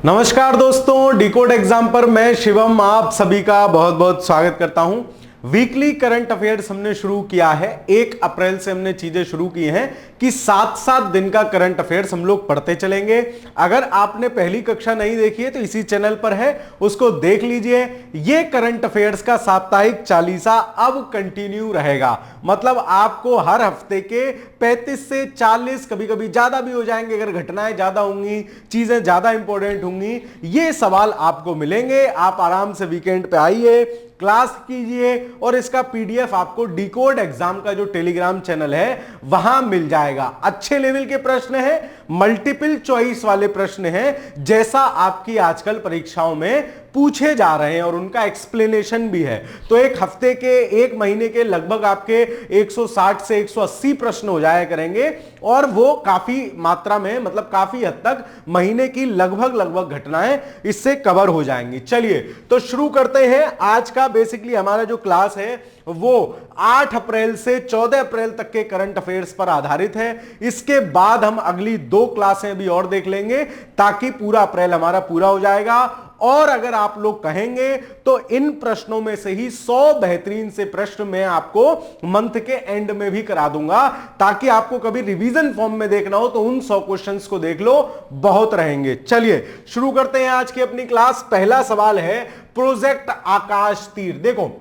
नमस्कार दोस्तों, decode exam पर मैं शिवम आप सभी का बहुत बहुत स्वागत करता हूं। वीकली करंट अफेयर्स हमने शुरू किया है। 1 अप्रैल से हमने चीजें शुरू की हैं कि 7-7 दिन का करंट अफेयर्स हम लोग पढ़ते चलेंगे। अगर आपने पहली कक्षा नहीं देखी है तो इसी चैनल पर है, उसको देख लीजिए। ये करंट अफेयर्स का साप्ताहिक चालीसा अब कंटिन्यू रहेगा, मतलब आपको हर हफ्ते के 35 से 40, कभी कभी ज्यादा भी हो जाएंगे अगर घटनाएं ज्यादा होंगी, चीजें ज्यादा इंपॉर्टेंट होंगी, ये सवाल आपको मिलेंगे। आप आराम से वीकेंड पे आइए, क्लास कीजिए और इसका पीडीएफ आपको डिकोड एग्जाम का जो टेलीग्राम चैनल है वहां मिल जाएगा। अच्छे लेवल के प्रश्न हैं, मल्टीपल चॉइस वाले प्रश्न हैं, जैसा आपकी आजकल परीक्षाओं में पूछे जा रहे हैं और उनका एक्सप्लेनेशन भी है। तो एक हफ्ते के, एक महीने के लगभग आपके 160 से 180 प्रश्न हो जाया करेंगे और वो काफी मात्रा में, मतलब काफी हद तक महीने की लगभग घटनाएं इससे कवर हो जाएंगी। चलिए तो शुरू करते हैं। आज का बेसिकली हमारा जो क्लास है वो 8 अप्रैल से 14 अप्रैल तक के करंट अफेयर्स पर आधारित है। इसके बाद हम अगली 2 क्लासें भी और देख लेंगे ताकि पूरा अप्रैल हमारा पूरा हो जाएगा। और अगर आप लोग कहेंगे तो इन प्रश्नों में से ही 100 बेहतरीन से प्रश्न मैं आपको मंथ के एंड में भी करा दूंगा, ताकि आपको कभी रिवीजन फॉर्म में देखना हो तो उन 100 क्वेश्चंस को देख लो, बहुत रहेंगे। चलिए शुरू करते हैं आज की अपनी क्लास। पहला सवाल है प्रोजेक्ट आकाश तीर। देखो,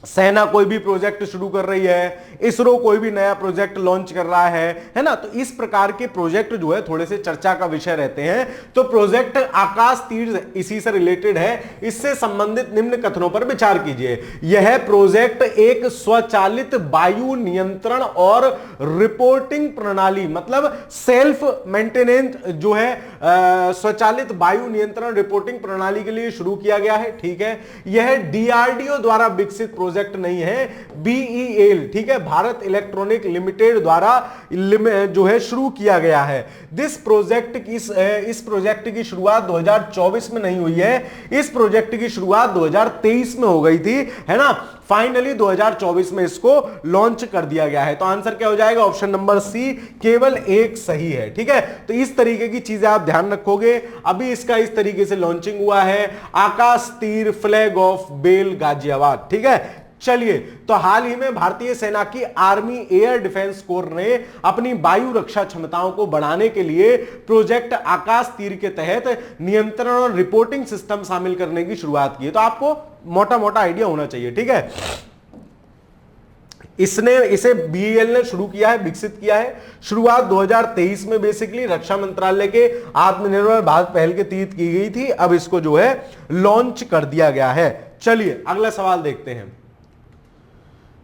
सेना कोई भी प्रोजेक्ट शुरू कर रही है, इसरो कोई भी नया प्रोजेक्ट लॉन्च कर रहा है ना, तो इस प्रकार के प्रोजेक्ट जो है थोड़े से चर्चा का विषय रहते हैं। तो प्रोजेक्ट आकाश तीर इसी से रिलेटेड है। इससे संबंधित निम्न कथनों पर विचार कीजिए। यह प्रोजेक्ट एक स्वचालित वायु नियंत्रण और रिपोर्टिंग प्रणाली, मतलब सेल्फ मेंटेनेंस जो है स्वचालित वायु नियंत्रण रिपोर्टिंग प्रणाली के लिए शुरू किया गया है। ठीक है, यह डीआरडीओ द्वारा विकसित प्रोजेक्ट नहीं है, बीईएल, ठीक है, भारत इलेक्ट्रॉनिक लिमिटेड द्वारा जो है शुरू किया गया है। इस प्रोजेक्ट की शुरुआत 2024 में नहीं हुई है, इस प्रोजेक्ट की शुरुआत 2023 में हो गई थी, है ना। फाइनली 2024 में इसको लॉन्च कर दिया गया है। तो आंसर क्या हो जाएगा? ऑप्शन नंबर सी, केवल एक सही है। ठीक है, तो इस तरीके की चीजें आप ध्यान रखोगे। अभी इसका इस तरीके से लॉन्चिंग हुआ है, आकाश तीर फ्लैग ऑफ बेल गाजियाबाद। ठीक है, चलिए तो हाल ही में भारतीय सेना की आर्मी एयर डिफेंस कोर ने अपनी वायु रक्षा क्षमताओं को बढ़ाने के लिए प्रोजेक्ट आकाश तीर के तहत नियंत्रण और रिपोर्टिंग सिस्टम शामिल करने की शुरुआत की है। तो आपको मोटा मोटा आइडिया होना चाहिए। ठीक है, इसे बीईएल ने शुरू किया है, विकसित किया है। शुरुआत 2023 में बेसिकली रक्षा मंत्रालय के आत्मनिर्भर भारत पहल के तहत की गई थी। अब इसको जो है लॉन्च कर दिया गया है। चलिए अगला सवाल देखते हैं।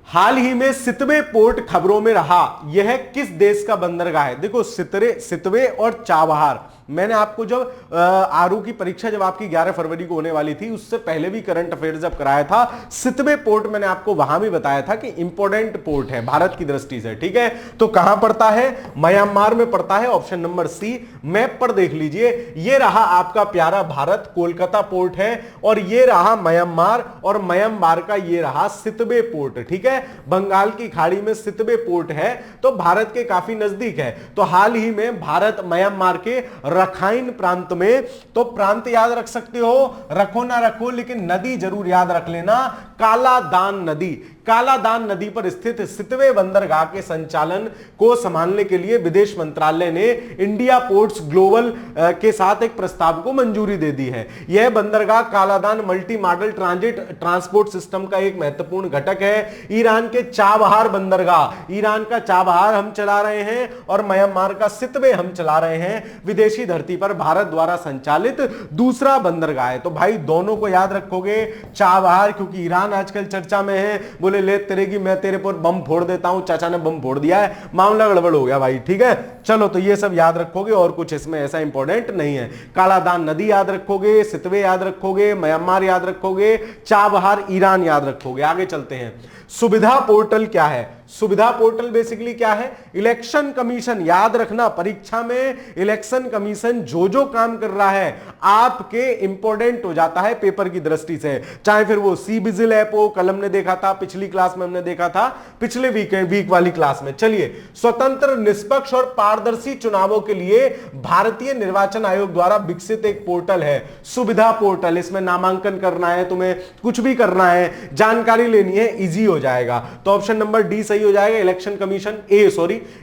हाल ही में सितवे पोर्ट खबरों में रहा, यह किस देश का बंदरगाह है? देखो, सितवे और चाबहार, मैंने आपको जब आरओ की परीक्षा जब आपकी 11 फरवरी को होने वाली थी, उससे पहले भी करंट अफेयर्स जब कराया था, सितवे पोर्ट मैंने आपको वहां भी बताया था कि इंपॉर्टेंट पोर्ट है भारत की दृष्टि से। ठीक है, तो कहां पड़ता है? म्यांमार में पड़ता है, ऑप्शन नंबर सी। मैप पर देख लीजिए, ये रहा आपका प्यारा भारत, कोलकाता पोर्ट है, और ये रहा म्यांमार, और म्यांमार का ये रहा सितवे पोर्ट। ठीक है, बंगाल की खाड़ी में सितवे पोर्ट है, तो भारत के काफी नजदीक है। तो हाल ही में भारत म्यांमार के रखाइन प्रांत में, तो प्रांत याद रख सकते हो, रखो ना रखो लेकिन नदी जरूर याद रख लेना, कालादान नदी। कालादान नदी पर स्थित सितवे बंदरगाह के संचालन को संभालने के लिए विदेश मंत्रालय ने इंडिया पोर्ट्स ग्लोबल के साथ एक प्रस्ताव को मंजूरी दे दी है। यह बंदरगाह Kaladan multi modal transport system का एक महत्वपूर्ण घटक है। ईरान के चाबहार बंदरगाह, ईरान का चाबहार हम चला रहे हैं और म्यांमार का सितवे हम चला रहे हैं। विदेशी धरती पर भारत द्वारा संचालित दूसरा बंदरगाह है। तो भाई दोनों को याद रखोगे, चाबहार क्योंकि ईरान आजकल चर्चा में है, बोले ले तेरे की मैं तेरे पर बम फोड़ देता हूं, चाचा ने बम फोड़ दिया है, मामला गड़बड़ हो गया भाई। ठीक है, चलो तो ये सब याद रखोगे और कुछ इसमें ऐसा इंपॉर्टेंट नहीं है। कालादान नदी याद रखोगे, सितवे याद रखोगे, म्यांमार याद रखोगे, चाबहार ईरान याद रखोगे। आगे चलते हैं। सुविधा पोर्टल क्या है? सुविधा पोर्टल बेसिकली क्या है? इलेक्शन कमीशन, याद रखना परीक्षा में इलेक्शन कमीशन जो जो काम कर रहा है आपके इंपॉर्टेंट हो जाता है पेपर की दृष्टि से, चाहे फिर वो सी विजिल ऐप हो, कल हमने देखा था, पिछली क्लास में हमने देखा था, पिछले वीक वाली क्लास में। चलिए, स्वतंत्र, निष्पक्ष और पारदर्शी चुनावों के लिए भारतीय निर्वाचन आयोग द्वारा विकसित एक पोर्टल है सुविधा पोर्टल। इसमें नामांकन करना है, तुम्हें कुछ भी करना है, जानकारी लेनी है, इजी हो जाएगा। तो ऑप्शन नंबर डी सही हो जाएगा, इलेक्शन कमीशन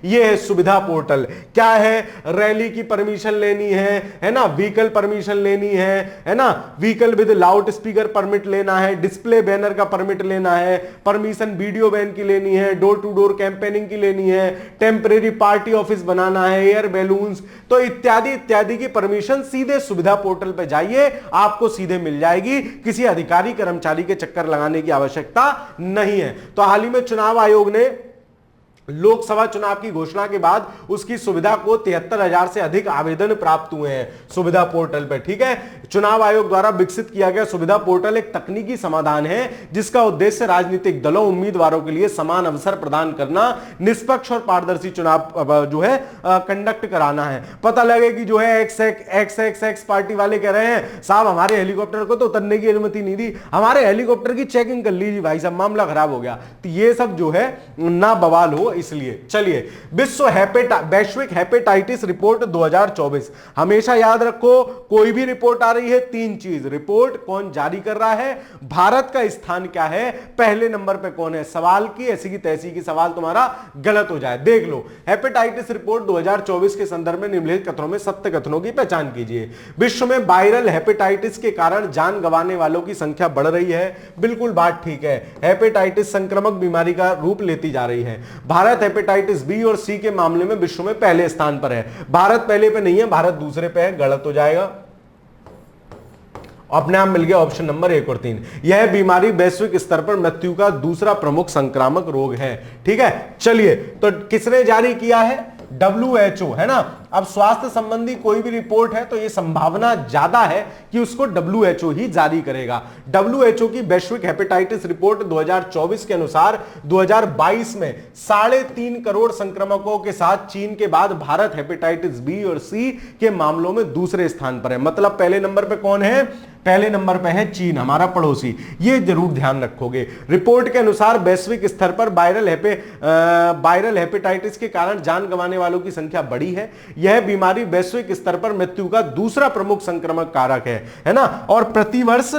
ये है सुविधा पोर्टल। क्या है? रैली की परमिशन लेनी है ना, व्हीकल परमिशन लेनी है ना, vehicle with loud speaker permit लेना है, डिस्प्ले बैनर का परमिट लेना है, परमिशन वीडियो बैन की लेनी है, डोर टू डोर कैंपेनिंग की लेनी है, टेम्परेरी पार्टी ऑफिस बनाना है, एयर बैलून्स, तो इत्यादि इत्यादि की परमिशन सीधे सुविधा पोर्टल पे जाइए, आपको सीधे मिल जाएगी, किसी अधिकारी कर्मचारी के चक्कर लगाने की आवश्यकता नहीं है। तो हाल ही में चुनाव आयोग ने लोकसभा चुनाव की घोषणा के बाद उसकी सुविधा को 73,000 से अधिक आवेदन प्राप्त हुए हैं सुविधा पोर्टल पर। ठीक है, चुनाव आयोग द्वारा विकसित किया गया सुविधा पोर्टल एक तकनीकी समाधान है जिसका उद्देश्य राजनीतिक दलों, उम्मीदवारों के लिए समान अवसर प्रदान करना, निष्पक्ष और पारदर्शी चुनाव जो है कंडक्ट कराना है। पता लगे कि जो है एक्स पार्टी वाले कह रहे हैं साहब हमारे हेलीकॉप्टर को तो उतरने की अनुमति नहीं दी, हमारे हेलीकॉप्टर की चेकिंग कर लीजिए भाई साहब, मामला खराब हो गया। तो ये सब जो है ना बवाल हो, इसलिए। चलिए, वैश्विक हेपेटाइटिस रिपोर्ट 2024, हमेशा याद रखो कोई भी रिपोर्ट आ रही है, तीन चीज, रिपोर्ट कौन जारी कर रहा है, भारत का स्थान क्या है, पहले नंबर पे कौन है। सवाल की ऐसी की तैसी की सवाल तुम्हारा गलत हो जाए। देख लो, हेपेटाइटिस रिपोर्ट 2024 के संदर्भ में निम्नलिखित कथनों में सत्य कथनों की पहचान कीजिए। विश्व में वायरल हेपेटाइटिस के कारण जान गंवाने वालों की संख्या बढ़ रही है। बिल्कुल बात ठीक है, हेपेटाइटिस संक्रामक बीमारी का रूप लेती जा रही है। भारत हेपेटाइटिस बी और सी के मामले में विश्व में पहले स्थान पर है। भारत पहले पे नहीं है, भारत दूसरे पे है, गलत हो जाएगा। अपने आप मिल गया ऑप्शन नंबर 1 और 3। यह बीमारी वैश्विक स्तर पर मृत्यु का दूसरा प्रमुख संक्रामक रोग है। ठीक है, चलिए, तो किसने जारी किया है? WHO, है ना। अब स्वास्थ्य संबंधी कोई भी रिपोर्ट है तो यह संभावना ज्यादा है कि उसको WHO ही जारी करेगा। WHO की वैश्विक हेपेटाइटिस रिपोर्ट 2024 के अनुसार 2022 में 3.5 करोड़ संक्रमकों के साथ चीन के बाद भारत हेपेटाइटिस बी और सी के मामलों में दूसरे स्थान पर है। मतलब पहले नंबर पे कौन है? पहले नंबर पे है चीन, हमारा पड़ोसी। ये जरूर ध्यान रखोगे। रिपोर्ट के अनुसार वैश्विक स्तर पर वायरल हेपेटाइटिस के कारण जान गंवाने वालों की संख्या बढ़ी है। यह बीमारी वैश्विक स्तर पर मृत्यु का दूसरा प्रमुख संक्रमक कारक है ना। और प्रतिवर्ष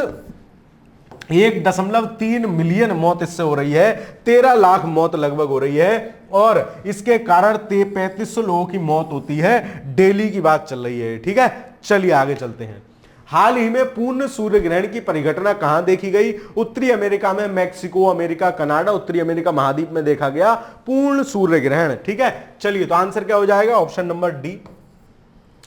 1.3 मिलियन मौत इससे हो रही है, 13 लाख मौत लगभग हो रही है, और इसके कारण 3500 लोगों की मौत होती है, डेली की बात चल रही है। ठीक है, चलिए आगे चलते हैं। हाल ही में पूर्ण सूर्य ग्रहण की परिघटना कहां देखी गई? उत्तरी अमेरिका में, मैक्सिको, अमेरिका, कनाडा, उत्तरी अमेरिका महाद्वीप में देखा गया पूर्ण सूर्य ग्रहण। ठीक है, चलिए, तो आंसर क्या हो जाएगा? ऑप्शन नंबर डी,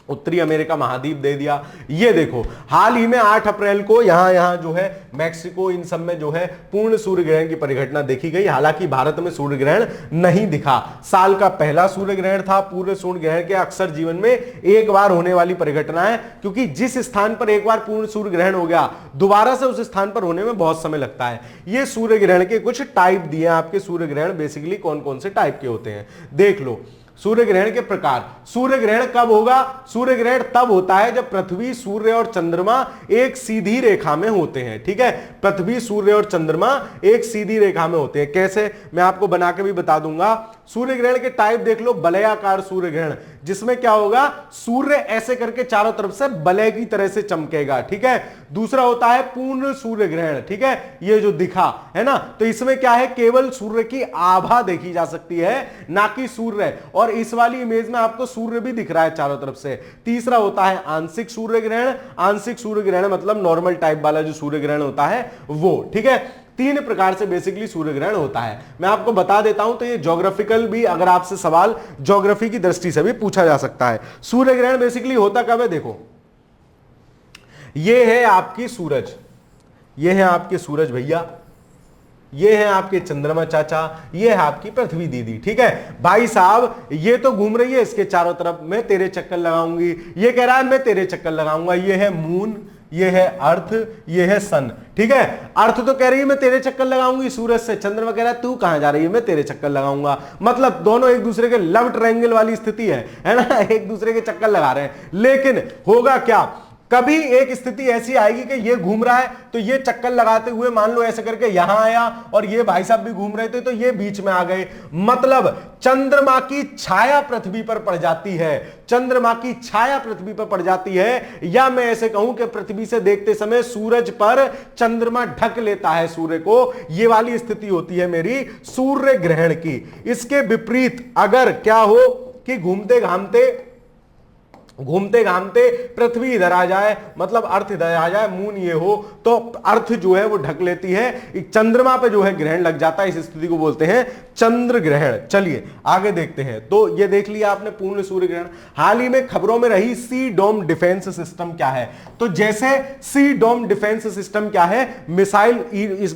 उत्तरी अमेरिका महाद्वीप दे दिया। ये देखो, हाल ही में 8 अप्रैल को यहां जो है मैक्सिको, इन सब में जो है पूर्ण सूर्य ग्रहण की परिघटना देखी गई। हालांकि भारत में सूर्य ग्रहण नहीं दिखा। साल का पहला सूर्य ग्रहण था। पूर्ण सूर्य ग्रहण के अक्सर जीवन में एक बार होने वाली परिघटना है, क्योंकि जिस स्थान पर एक बार पूर्ण सूर्य ग्रहण हो गया, दोबारा से उस स्थान पर होने में बहुत समय लगता है। ये सूर्य ग्रहण के कुछ टाइप दिए आपके। सूर्य ग्रहण बेसिकली कौन कौन से टाइप के होते हैं देख लो। सूर्य ग्रहण के प्रकार। सूर्य ग्रहण कब होगा? सूर्य ग्रहण तब होता है जब पृथ्वी, सूर्य और चंद्रमा एक सीधी रेखा में होते हैं। ठीक है, पृथ्वी, सूर्य और चंद्रमा एक सीधी रेखा में होते हैं। कैसे? मैं आपको बना के भी बता दूंगा। सूर्य ग्रहण के टाइप देख लो। वलयाकार सूर्य ग्रहण, जिसमें क्या होगा, सूर्य ऐसे करके चारों तरफ से वलय की तरह से चमकेगा। ठीक है। दूसरा होता है पूर्ण सूर्य ग्रहण। ठीक है, ये जो दिखा है ना, तो इसमें क्या है, केवल सूर्य की आभा देखी जा सकती है, ना कि सूर्य। और इस वाली इमेज में आपको सूर्य भी दिख रहा है चारों तरफ से। तीसरा होता है आंशिक सूर्य ग्रहण। आंशिक सूर्य ग्रहण मतलब नॉर्मल टाइप वाला जो सूर्य ग्रहण होता है वो। ठीक है, 3 प्रकार से बेसिकली सूर्य ग्रहण होता है। मैं आपको बता देता हूं, तो ये ज्योग्राफिकल भी, अगर आपसे सवाल ज्योग्राफी की दृष्टि से भी पूछा जा सकता है। सूर्य ग्रहण बेसिकली होता कब है? देखो, ये है आपकी सूरज, ये है आपके सूरज भैया, ये है आपके चंद्रमा चाचा, ये है आपकी पृथ्वी दीदी। ठीक है भाई साहब, ये तो घूम रही है इसके चारों तरफ, मैं तेरे चक्कर लगाऊंगी, ये कह रहा है मैं तेरे चक्कर लगाऊंगा। ये है मून, ये है अर्थ, ये है सन। ठीक है, अर्थ तो कह रही है मैं तेरे चक्कर लगाऊंगी सूरज से, चंद्रमा कह रहा है तू कहां जा रही है, मैं तेरे चक्कर लगाऊंगा। मतलब दोनों एक दूसरे के लव ट्रायंगल वाली स्थिति है ना, एक दूसरे के चक्कर लगा रहे हैं। लेकिन होगा क्या, कभी एक स्थिति ऐसी आएगी कि ये घूम रहा है तो ये चक्कर लगाते हुए मान लो ऐसे करके यहां आया, और ये भाई साहब भी घूम रहे थे तो ये बीच में आ गए। मतलब चंद्रमा की छाया पृथ्वी पर पड़ जाती है, चंद्रमा की छाया पृथ्वी पर पड़ जाती है, या मैं ऐसे कहूं कि पृथ्वी से देखते समय सूरज पर चंद्रमा ढक लेता है सूर्य को। ये वाली स्थिति होती है मेरी सूर्य ग्रहण की। इसके विपरीत अगर क्या हो कि घूमते घामते पृथ्वी इधर आ जाए, मतलब अर्थ इधर आ जाए, मून ये हो, तो अर्थ जो है वो ढक लेती है, चंद्रमा पे जो है ग्रहण लग जाता है। इस स्थिति को बोलते हैं चंद्र ग्रहण। चलिए आगे देखते हैं। तो ये देख लिया आपने पूर्ण सूर्य ग्रहण। हाल ही में खबरों में रही सी डोम डिफेंस सिस्टम क्या है। तो जैसे सी डोम डिफेंस सिस्टम क्या है, मिसाइल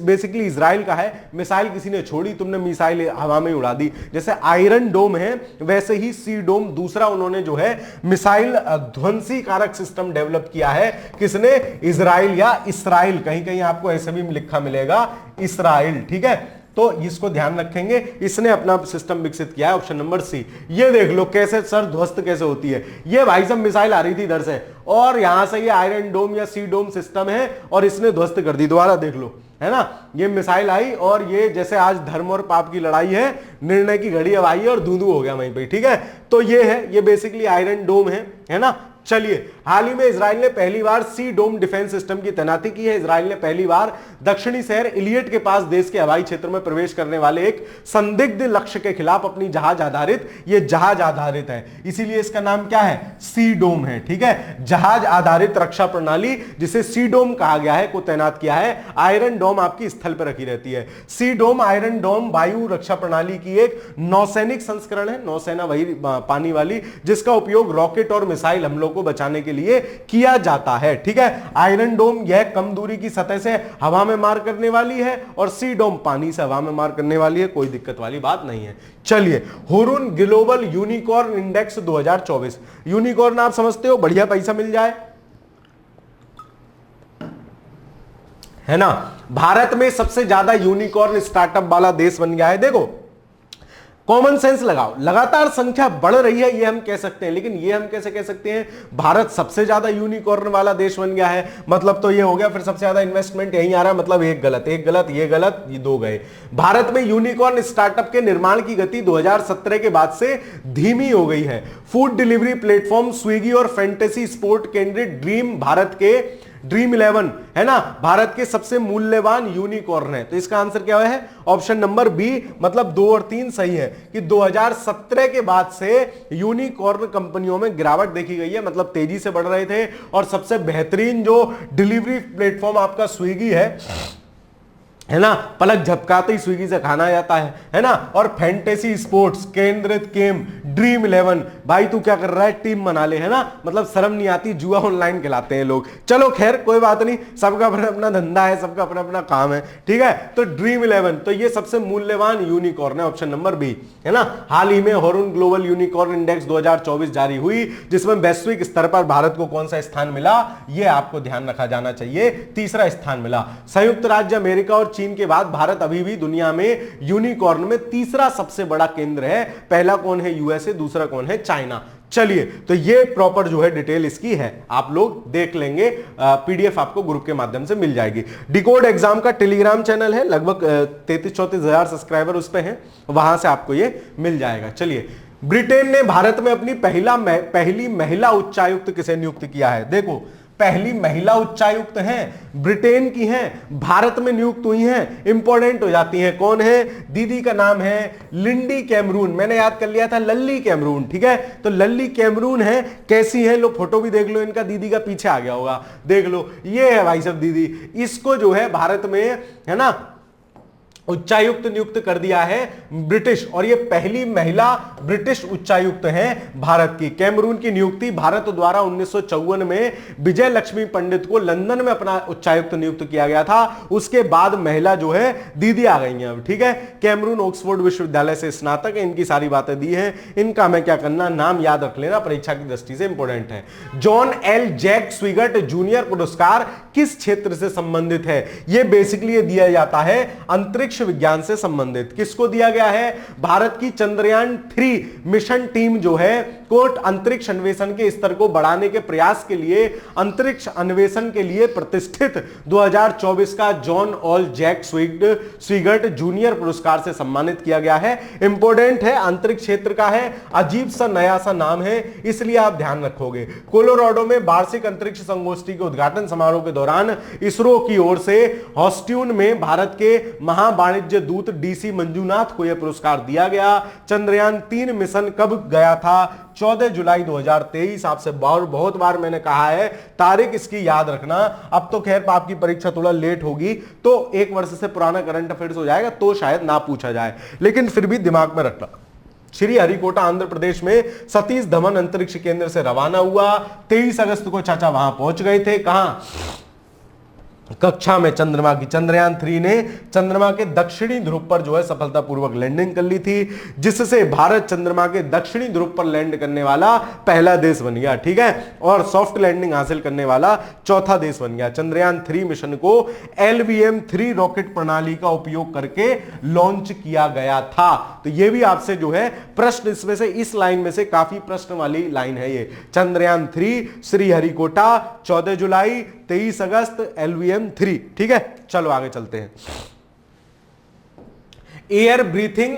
बेसिकली इजराइल का है, मिसाइल किसी ने छोड़ी, तुमने मिसाइल हवा में उड़ा दी। जैसे आयरन डोम है वैसे ही सी डोम दूसरा उन्होंने जो है मिसाइल ध्वंसी कारक सिस्टम डेवलप किया है। किसने, इजराइल या इसराइल, कहीं कहीं आपको ऐसे भी लिखा मिलेगा इसराइल। ठीक है, तो इसको ध्यान रखेंगे, इसने अपना सिस्टम विकसित किया है। Option number C. ये देख लो कैसे सर ध्वस्त कैसे होती है। ये भाई साहब मिसाइल आ रही थी इधर से और यहां से ये आयरन डोम या सी डोम सिस्टम है और इसने ध्वस्त कर दी। दोबारा देख लो, है ना, ये मिसाइल आई और ये जैसे आज धर्म और पाप की लड़ाई है, निर्णय की घड़ी अब आई है और धूंधू हो गया वहीं पे। ठीक है, तो ये है, ये बेसिकली आयरन डोम है ना। चलिए, हाल ही में इजराइल ने पहली बार सी डोम डिफेंस सिस्टम की तैनाती की है। इजराइल ने पहली बार दक्षिणी शहर इलियट के पास देश के हवाई क्षेत्र में प्रवेश करने वाले एक संदिग्ध लक्ष्य के खिलाफ अपनी जहाज आधारित, ये जहाज आधारित है इसीलिए इसका नाम क्या है, सी डोम है। ठीक है, जहाज आधारित रक्षा प्रणाली जिसे सी डोम कहा गया है को तैनात किया है। आयरन डोम आपकी स्थल पर रखी रहती है। सी डोम आयरन डोम वायु रक्षा प्रणाली की एक नौसैनिक संस्करण है, नौसेना वही पानी वाली, जिसका उपयोग रॉकेट और मिसाइल हमलों को बचाने के लिए किया जाता है। ठीक है, आयरन डोम यह कम दूरी की सतह से हवा में मार करने वाली है और सी डोम पानी से हवा में मार करने वाली है, कोई दिक्कत वाली बात नहीं है। चलिए, Hurun global unicorn index 2024। Unicorn आप समझते हो, बढ़िया पैसा मिल जाए, है ना। भारत में सबसे ज्यादा यूनिकॉर्न स्टार्टअप वाला देश बन गया है। देखो, कॉमन सेंस लगाओ, लगातार संख्या बढ़ रही है ये हम कह सकते हैं, लेकिन ये हम कैसे कह सकते हैं भारत सबसे ज्यादा यूनिकॉर्न वाला देश बन गया है, मतलब तो ये हो गया, फिर सबसे ज्यादा इन्वेस्टमेंट यहीं आ रहा है, मतलब एक गलत, ये गलत, ये दो गए। भारत में यूनिकॉर्न स्टार्टअप के निर्माण की गति 2017 के बाद से धीमी हो गई है। फूड डिलीवरी प्लेटफॉर्म स्विगी और फैंटेसी स्पोर्ट केंद्रित ड्रीम भारत के ड्रीम 11 है ना, भारत के सबसे मूल्यवान यूनिकॉर्न है। तो इसका आंसर क्या है, ऑप्शन नंबर बी, मतलब 2 और 3 सही है कि 2017 के बाद से यूनिकॉर्न कंपनियों में गिरावट देखी गई है, मतलब तेजी से बढ़ रहे थे। और सबसे बेहतरीन जो डिलीवरी प्लेटफॉर्म आपका स्विगी है ना, पलक झपकाते ही स्विगी से खाना जाता है ना। और फैंटेसी स्पोर्ट्स केंद्रित गेम ड्रीम 11, भाई तू क्या कर रहा है, टीम बना ले, है ना, मतलब शर्म नहीं आती, जुआ ऑनलाइन खिलाते हैं लोग। चलो खैर कोई बात नहीं, सबका अपना अपना धंधा है, सबका अपना अपना काम है। ठीक है, तो ड्रीम 11 तो ये सबसे मूल्यवान यूनिकॉर्न है, ऑप्शन नंबर बी, है ना। हाल ही में हुरुन ग्लोबल यूनिकॉर्न इंडेक्स 2024 जारी हुई, जिसमें वैश्विक स्तर पर भारत को कौन सा स्थान मिला, यह आपको ध्यान रखा जाना चाहिए, तीसरा स्थान मिला। संयुक्त राज्य अमेरिका और चीन के बाद भारत अभी भी दुनिया में यूनिकॉर्न में तीसरा सबसे बड़ा केंद्र है। पहला कौन है, यूएसए, दूसरा कौन है, चाइना। चलिए, तो ये प्रॉपर जो है डिटेल इसकी है, आप लोग देख लेंगे, पीडीएफ आपको ग्रुप के माध्यम से मिल जाएगी। डिकोड एग्जाम का टेलीग्राम चैनल है, लगभग 33-34 हजार सब्सक्राइबर उस पे हैं, वहां से आपको ये मिल जाएगा। चलिए, ब्रिटेन ने भारत में अपनी पहली महिला उच्चायुक्त किसे नियुक्त किया है। देखो, पहली महिला उच्चायुक्त हैं, ब्रिटेन की हैं, भारत में नियुक्त हुई हैं, इंपॉर्टेंट हो जाती हैं। कौन है, दीदी का नाम है लिंडी कैमरून, मैंने याद कर लिया था लल्ली कैमरून। ठीक है, तो लल्ली कैमरून है, कैसी है, लो फोटो भी देख लो इनका, दीदी का पीछे आ गया होगा, देख लो, ये है भाई साहब दीदी। इसको जो है भारत में, है ना, उच्चायुक्त नियुक्त कर दिया है ब्रिटिश, और ये पहली महिला ब्रिटिश उच्चायुक्त हैं भारत की। कैमरून की नियुक्ति भारत द्वारा 1954 में विजय लक्ष्मी पंडित को लंदन में अपना उच्चायुक्त नियुक्त किया गया था। उसके बाद महिला जो है दीदी आ गई हैं अब, ठीक है। कैमरून ऑक्सफोर्ड विश्वविद्यालय से स्नातक है, इनकी सारी बातें दी हैं, इनका मैं क्या करना, नाम याद रख लेना, परीक्षा की दृष्टि से इंपॉर्टेंट है। जॉन एल जैक स्विगट जूनियर पुरस्कार किस क्षेत्र से संबंधित है? यह बेसिकली दिया जाता है अंतरिक्ष विज्ञान से संबंधित। किसको दिया गया है? भारत की चंद्रयान 3 मिशन टीम जो है कोट अंतरिक्ष अन्वेषण के स्तर को बढ़ाने के प्रयास के लिए अंतरिक्ष अन्वेषण के लिए प्रतिष्ठित 2024 का जॉन ऑल जैक स्विगट जूनियर पुरस्कार से सम्मानित किया गया है। इंपॉर्टेंट है, अंतरिक्ष क्षेत्र का है, अजीब सा नया सा नाम है, इसलिए आप ध्यान रखोगे। कोलोराडो में वार्षिक अंतरिक्ष संगोष्ठी के उद्घाटन समारोह के दौरान इसरो की ओर से हॉस्ट्यून में भारत के वाणिज्य दूत डीसी मंजूनाथ को यह पुरस्कार दिया गया। चंद्रयान 3 मिशन कब गया था? 14 जुलाई 2023। आपसे बहुत बार मैंने कहा है तारीख इसकी याद रखना। अब तो खैर आपकी परीक्षा थोड़ा लेट होगी तो 1 वर्ष से पुराना करंट अफेयर्स हो जाएगा तो शायद ना पूछा जाए, लेकिन फिर भी दिमाग में रखना। श्री हरिकोटा आंध्र प्रदेश में सतीश धवन अंतरिक्ष केंद्र से रवाना हुआ। 23 अगस्त को चाचा वहां पहुंच गए थे। कहां? कक्षा में चंद्रमा की। चंद्रयान 3 ने चंद्रमा के दक्षिणी ध्रुव पर जो है सफलतापूर्वक लैंडिंग कर ली थी, जिससे भारत चंद्रमा के दक्षिणी ध्रुव पर लैंड करने वाला पहला देश बन गया, ठीक है, और सॉफ्ट लैंडिंग हासिल करने वाला चौथा देश बन गया। चंद्रयान 3 मिशन को LVM-3 रॉकेट प्रणाली का उपयोग करके लॉन्च किया गया था। तो यह भी आपसे जो है प्रश्न, इसमें से इस लाइन में से काफी प्रश्न वाली लाइन है ये। चंद्रयान 3 श्रीहरिकोटा 14 जुलाई, 23 अगस्त LVM-3, ठीक है। चलो आगे चलते हैं। एयर ब्रीथिंग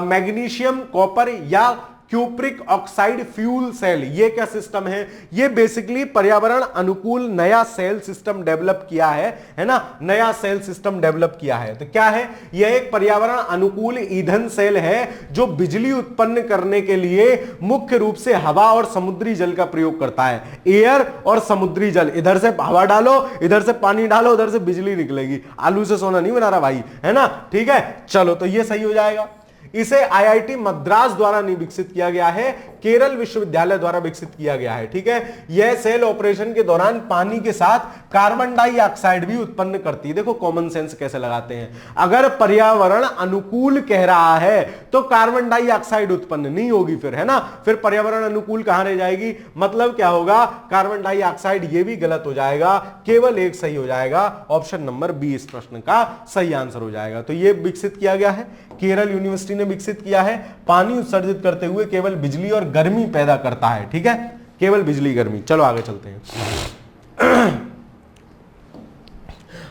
मैग्नीशियम कॉपर या क्यूप्रिक ऑक्साइड फ्यूल सेल, ये क्या सिस्टम है? ये बेसिकली पर्यावरण अनुकूल नया सेल सिस्टम डेवलप किया है ना, नया सेल सिस्टम डेवलप किया है। तो क्या है? यह एक पर्यावरण अनुकूल ईंधन सेल है जो बिजली उत्पन्न करने के लिए मुख्य रूप से हवा और समुद्री जल का प्रयोग करता है। एयर और समुद्री जल, इधर से हवा डालो, इधर से पानी डालो, उधर से बिजली निकलेगी। आलू से सोना नहीं बना रहा भाई, है ना, ठीक है। चलो तो ये सही हो जाएगा। इसे IIT मद्रास द्वारा नहीं विकसित किया गया है, केरल विश्वविद्यालय द्वारा विकसित किया गया है, ठीक है। यह सेल ऑपरेशन के दौरान पानी के साथ कार्बन डाइऑक्साइड भी उत्पन्न करती है। देखो कॉमन सेंस कैसे लगाते हैं। अगर पर्यावरण अनुकूल कह रहा है तो कार्बन डाइऑक्साइड उत्पन्न नहीं होगी फिर, है ना, फिर पर्यावरण अनुकूल कहां रह जाएगी? मतलब क्या होगा? कार्बन डाइऑक्साइड, ये भी गलत हो जाएगा, केवल एक सही हो जाएगा। ऑप्शन नंबर बी इस प्रश्न का सही आंसर हो जाएगा। तो यह विकसित किया गया है, केरल यूनिवर्सिटी ने विकसित किया है। पानी उत्सर्जित करते हुए केवल बिजली और गर्मी पैदा करता है, ठीक है, केवल बिजली गर्मी। चलो आगे चलते हैं।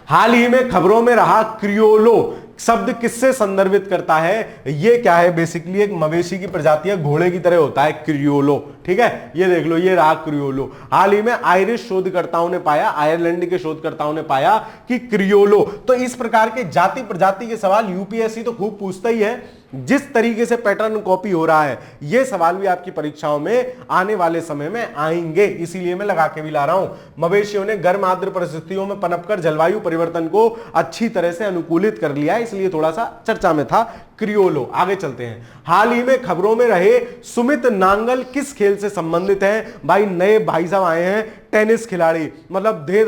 हाल ही में खबरों में रहा क्रियोलो शब्द किससे संदर्भित करता है? ये क्या है? बेसिकली एक मवेशी की प्रजाति है, घोड़े की तरह होता है क्रियोलो, ठीक है। ये देख लो, ये रहा क्रियोलो। हाल ही में आयरिश शोधकर्ताओं ने पाया, आयरलैंड के शोधकर्ताओं ने पाया कि क्रियोलो, तो इस प्रकार के जाति प्रजाति के सवाल यूपीएससी तो खूब पूछता ही है। जिस तरीके से पैटर्न कॉपी हो रहा है, ये सवाल भी आपकी परीक्षाओं में आने वाले समय में आएंगे, इसीलिए मैं लगा के भी ला रहा हूं। मवेशियों ने गर्म आर्द्र परिस्थितियों में पनपकर जलवायु परिवर्तन को अच्छी तरह से अनुकूलित कर लिया है, इसलिए थोड़ा सा चर्चा में था क्रियोलो। आगे चलते हैं। हाल ही में खबरों में रहे सुमित नांगल किस खेल से संबंधित हैं? भाई नए भाई साहब आए हैं, टेनिस खिलाड़ी, मतलब दे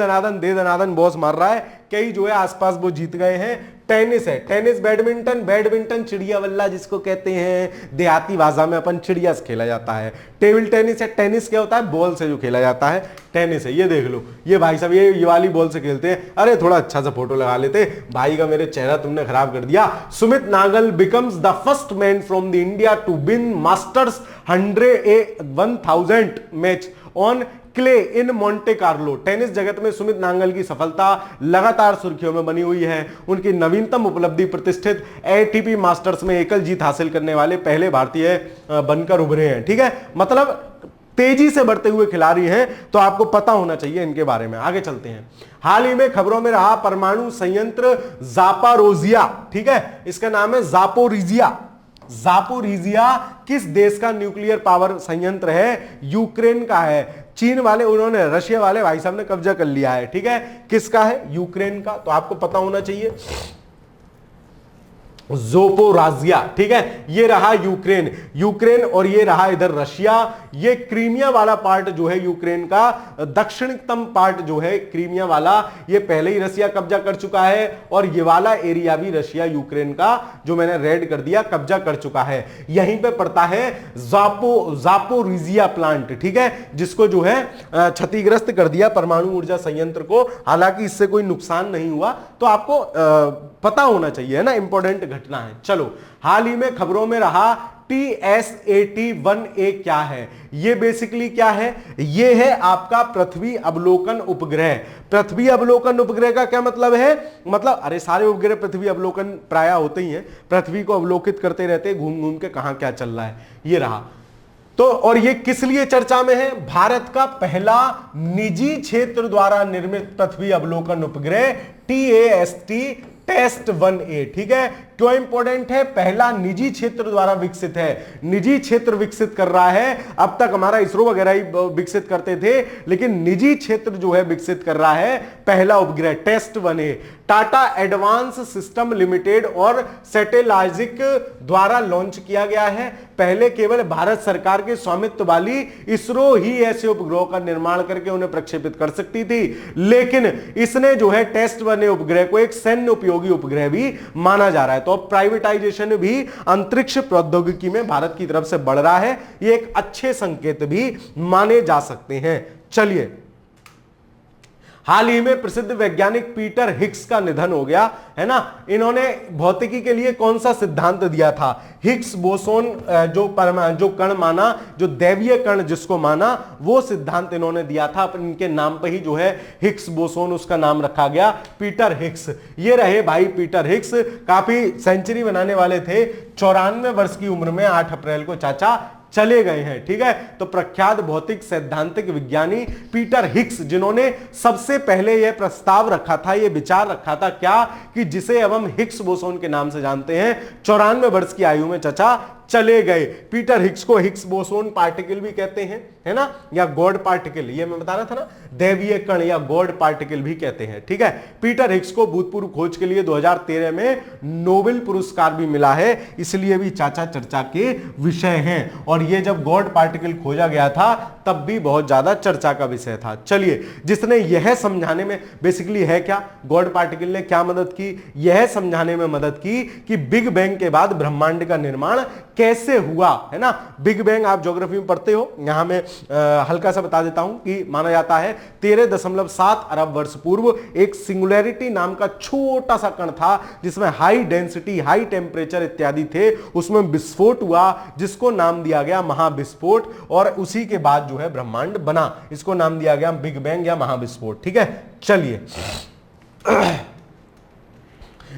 दनादन बॉस मार रहा है, कई जो है आसपास वो जीत गए हैं। टेनिस है, टेनिस, बैडमिंटन चिड़िया बल्ला जिसको कहते हैं, देहाती भाषा में अपन चिड़िया से खेला जाता है। टेबल टेनिस है, टेनिस क्या होता है? बॉल से जो खेला जाता है, टेनिस है। ये देख लो, ये भाई साहब ये वाली बॉल से खेलते हैं। अरे थोड़ा अच्छा सा फोटो लगा लेते, भाई का मेरे चेहरा तुमने खराब कर दिया। Sumit Nagal becomes the first man from the India to win masters 1000 match on clay in Monte Carlo. Tennis जगत में सुमित नांगल की सफलता लगातार सुर्खियों में बनी हुई है। उनकी नवीनतम उपलब्धि प्रतिष्ठित ATP मास्टर्स में एकल जीत हासिल करने वाले पहले भारतीय बनकर उभरे हैं, ठीक है। मतलब तेजी से बढ़ते हुए खिलाड़ी हैं, तो आपको पता होना चाहिए इनके बारे में। आगे चलते हैं। हाल ही में खबरों में रहा परमाणु संयंत्र जापारोजिया, ठीक है, इसका नाम है जापोरिजिया। जापोरिजिया किस देश का न्यूक्लियर पावर संयंत्र है? यूक्रेन का है। चीन वाले, उन्होंने, रशिया वाले भाई साहब ने कब्जा कर लिया है, ठीक है। किसका है? यूक्रेन का। तो आपको पता होना चाहिए। ज़ोपोराजिया, ठीक है, ये रहा यूक्रेन, यूक्रेन और ये रहा इधर रशिया। ये क्रीमिया वाला पार्ट जो है यूक्रेन का, दक्षिणतम पार्ट जो है क्रीमिया वाला, ये पहले ही रशिया कब्जा कर चुका है, और ये वाला एरिया भी रशिया यूक्रेन का जो मैंने रेड कर दिया कब्जा कर चुका है। यहीं पे पड़ता है ज़ापोरिजिया प्लांट, ठीक है, जिसको जो है क्षतिग्रस्त कर दिया परमाणु ऊर्जा संयंत्र को। हालांकि इससे कोई नुकसान नहीं हुआ, तो आपको पता होना चाहिए, है ना, इंपॉर्टेंट घटना है। चलो, हाल ही में खबरों में रहा TSAT-1A क्या है? ये बेसिकली क्या है? ये है आपका पृथ्वी अवलोकन उपग्रह। पृथ्वी अवलोकन उपग्रह का क्या मतलब है? मतलब अरे सारे उपग्रह पृथ्वी अवलोकन प्राय होते ही हैं, पृथ्वी को अवलोकित करते रहते हैं, घूम घूम के कहां क्या चल रहा है। ये रहा तो, और ये किस लिए चर्चा में है? भारत का पहला निजी क्षेत्र द्वारा निर्मित पृथ्वी अवलोकन उपग्रह TAST-1A, ठीक है। क्यों इंपॉर्टेंट है? पहला निजी क्षेत्र द्वारा विकसित है, निजी क्षेत्र विकसित कर रहा है। अब तक हमारा इसरो वगैरह ही विकसित करते थे, लेकिन निजी क्षेत्र जो है विकसित कर रहा है पहला उपग्रह TAST-1A। Tata advance system limited और सैटेलाइजिक द्वारा लॉन्च किया गया है। पहले केवल भारत सरकार के स्वामित्व वाली इसरो ही ऐसे उपग्रहों का निर्माण करके उन्हें प्रक्षेपित कर सकती थी, लेकिन इसने जो है TAST-1A उपग्रह को एक सैन्य उपयोगी उपग्रह भी माना जा रहा है। तो प्राइवेटाइजेशन भी अंतरिक्ष प्रौद्योगिकी में भारत की तरफ से बढ़ रहा है, ये एक अच्छे संकेत भी माने जा सकते हैं। चलिए, हाल ही में प्रसिद्ध वैज्ञानिक पीटर हिग्स का निधन हो गया, है ना। इन्होंने भौतिकी के लिए कौन सा सिद्धांत दिया था? हिग्स बोसोन, जो कण माना, जो दैवीय कण जिसको माना, वो सिद्धांत इन्होंने दिया था। इनके नाम पे ही जो है हिग्स बोसोन उसका नाम रखा गया, पीटर हिग्स। ये रहे भाई पीटर हिग्स, काफी सेंचुरी बनाने वाले थे। 94 वर्ष की उम्र में 8 अप्रैल को चाचा चले गए हैं, ठीक है। तो प्रख्यात भौतिक सैद्धांतिक विज्ञानी पीटर हिग्स, जिन्होंने सबसे पहले यह प्रस्ताव रखा था, यह विचार रखा था क्या, कि जिसे अब हम हिग्स बोसोन के नाम से जानते हैं। 94 वर्ष की आयु में चाचा चले गए। पीटर हिग्स को हिग्स बोसोन पार्टिकल भी कहते हैं, है ना, या गॉड पार्टिकल, ये मैं बता रहा था ना, दैवीय कण या गॉड पार्टिकल भी कहते हैं, ठीक है। पीटर हिग्स को भूतपूर्व खोज के लिए 2013 में नोबेल पुरस्कार भी मिला है, इसलिए भी चाचा चर्चा के विषय हैं। और ये जब गॉड पार्टिकल खोजा गया था तब भी बहुत ज्यादा चर्चा का विषय था। चलिए, जिसने यह समझाने में, बेसिकली है क्या, गॉड पार्टिकल ने क्या मदद की? यह समझाने में मदद की कि बिग बैंग के बाद ब्रह्मांड का निर्माण कैसे हुआ, है ना। बिग बैंग आप ज्योग्राफी में पढ़ते हो, यहां मैं हल्का सा बता देता हूं कि माना जाता है 13.7 अरब वर्ष पूर्व एक सिंगुलैरिटी नाम का छोटा सा कण था, जिसमें हाई डेंसिटी, हाई टेम्परेचर इत्यादि थे। उसमें विस्फोट हुआ, जिसको नाम दिया गया महाविस्फोट, और उसी के बाद जो है ब्रह्मांड बना। इसको नाम दिया गया बिग बैंग या महाविस्फोट, ठीक है। चलिए,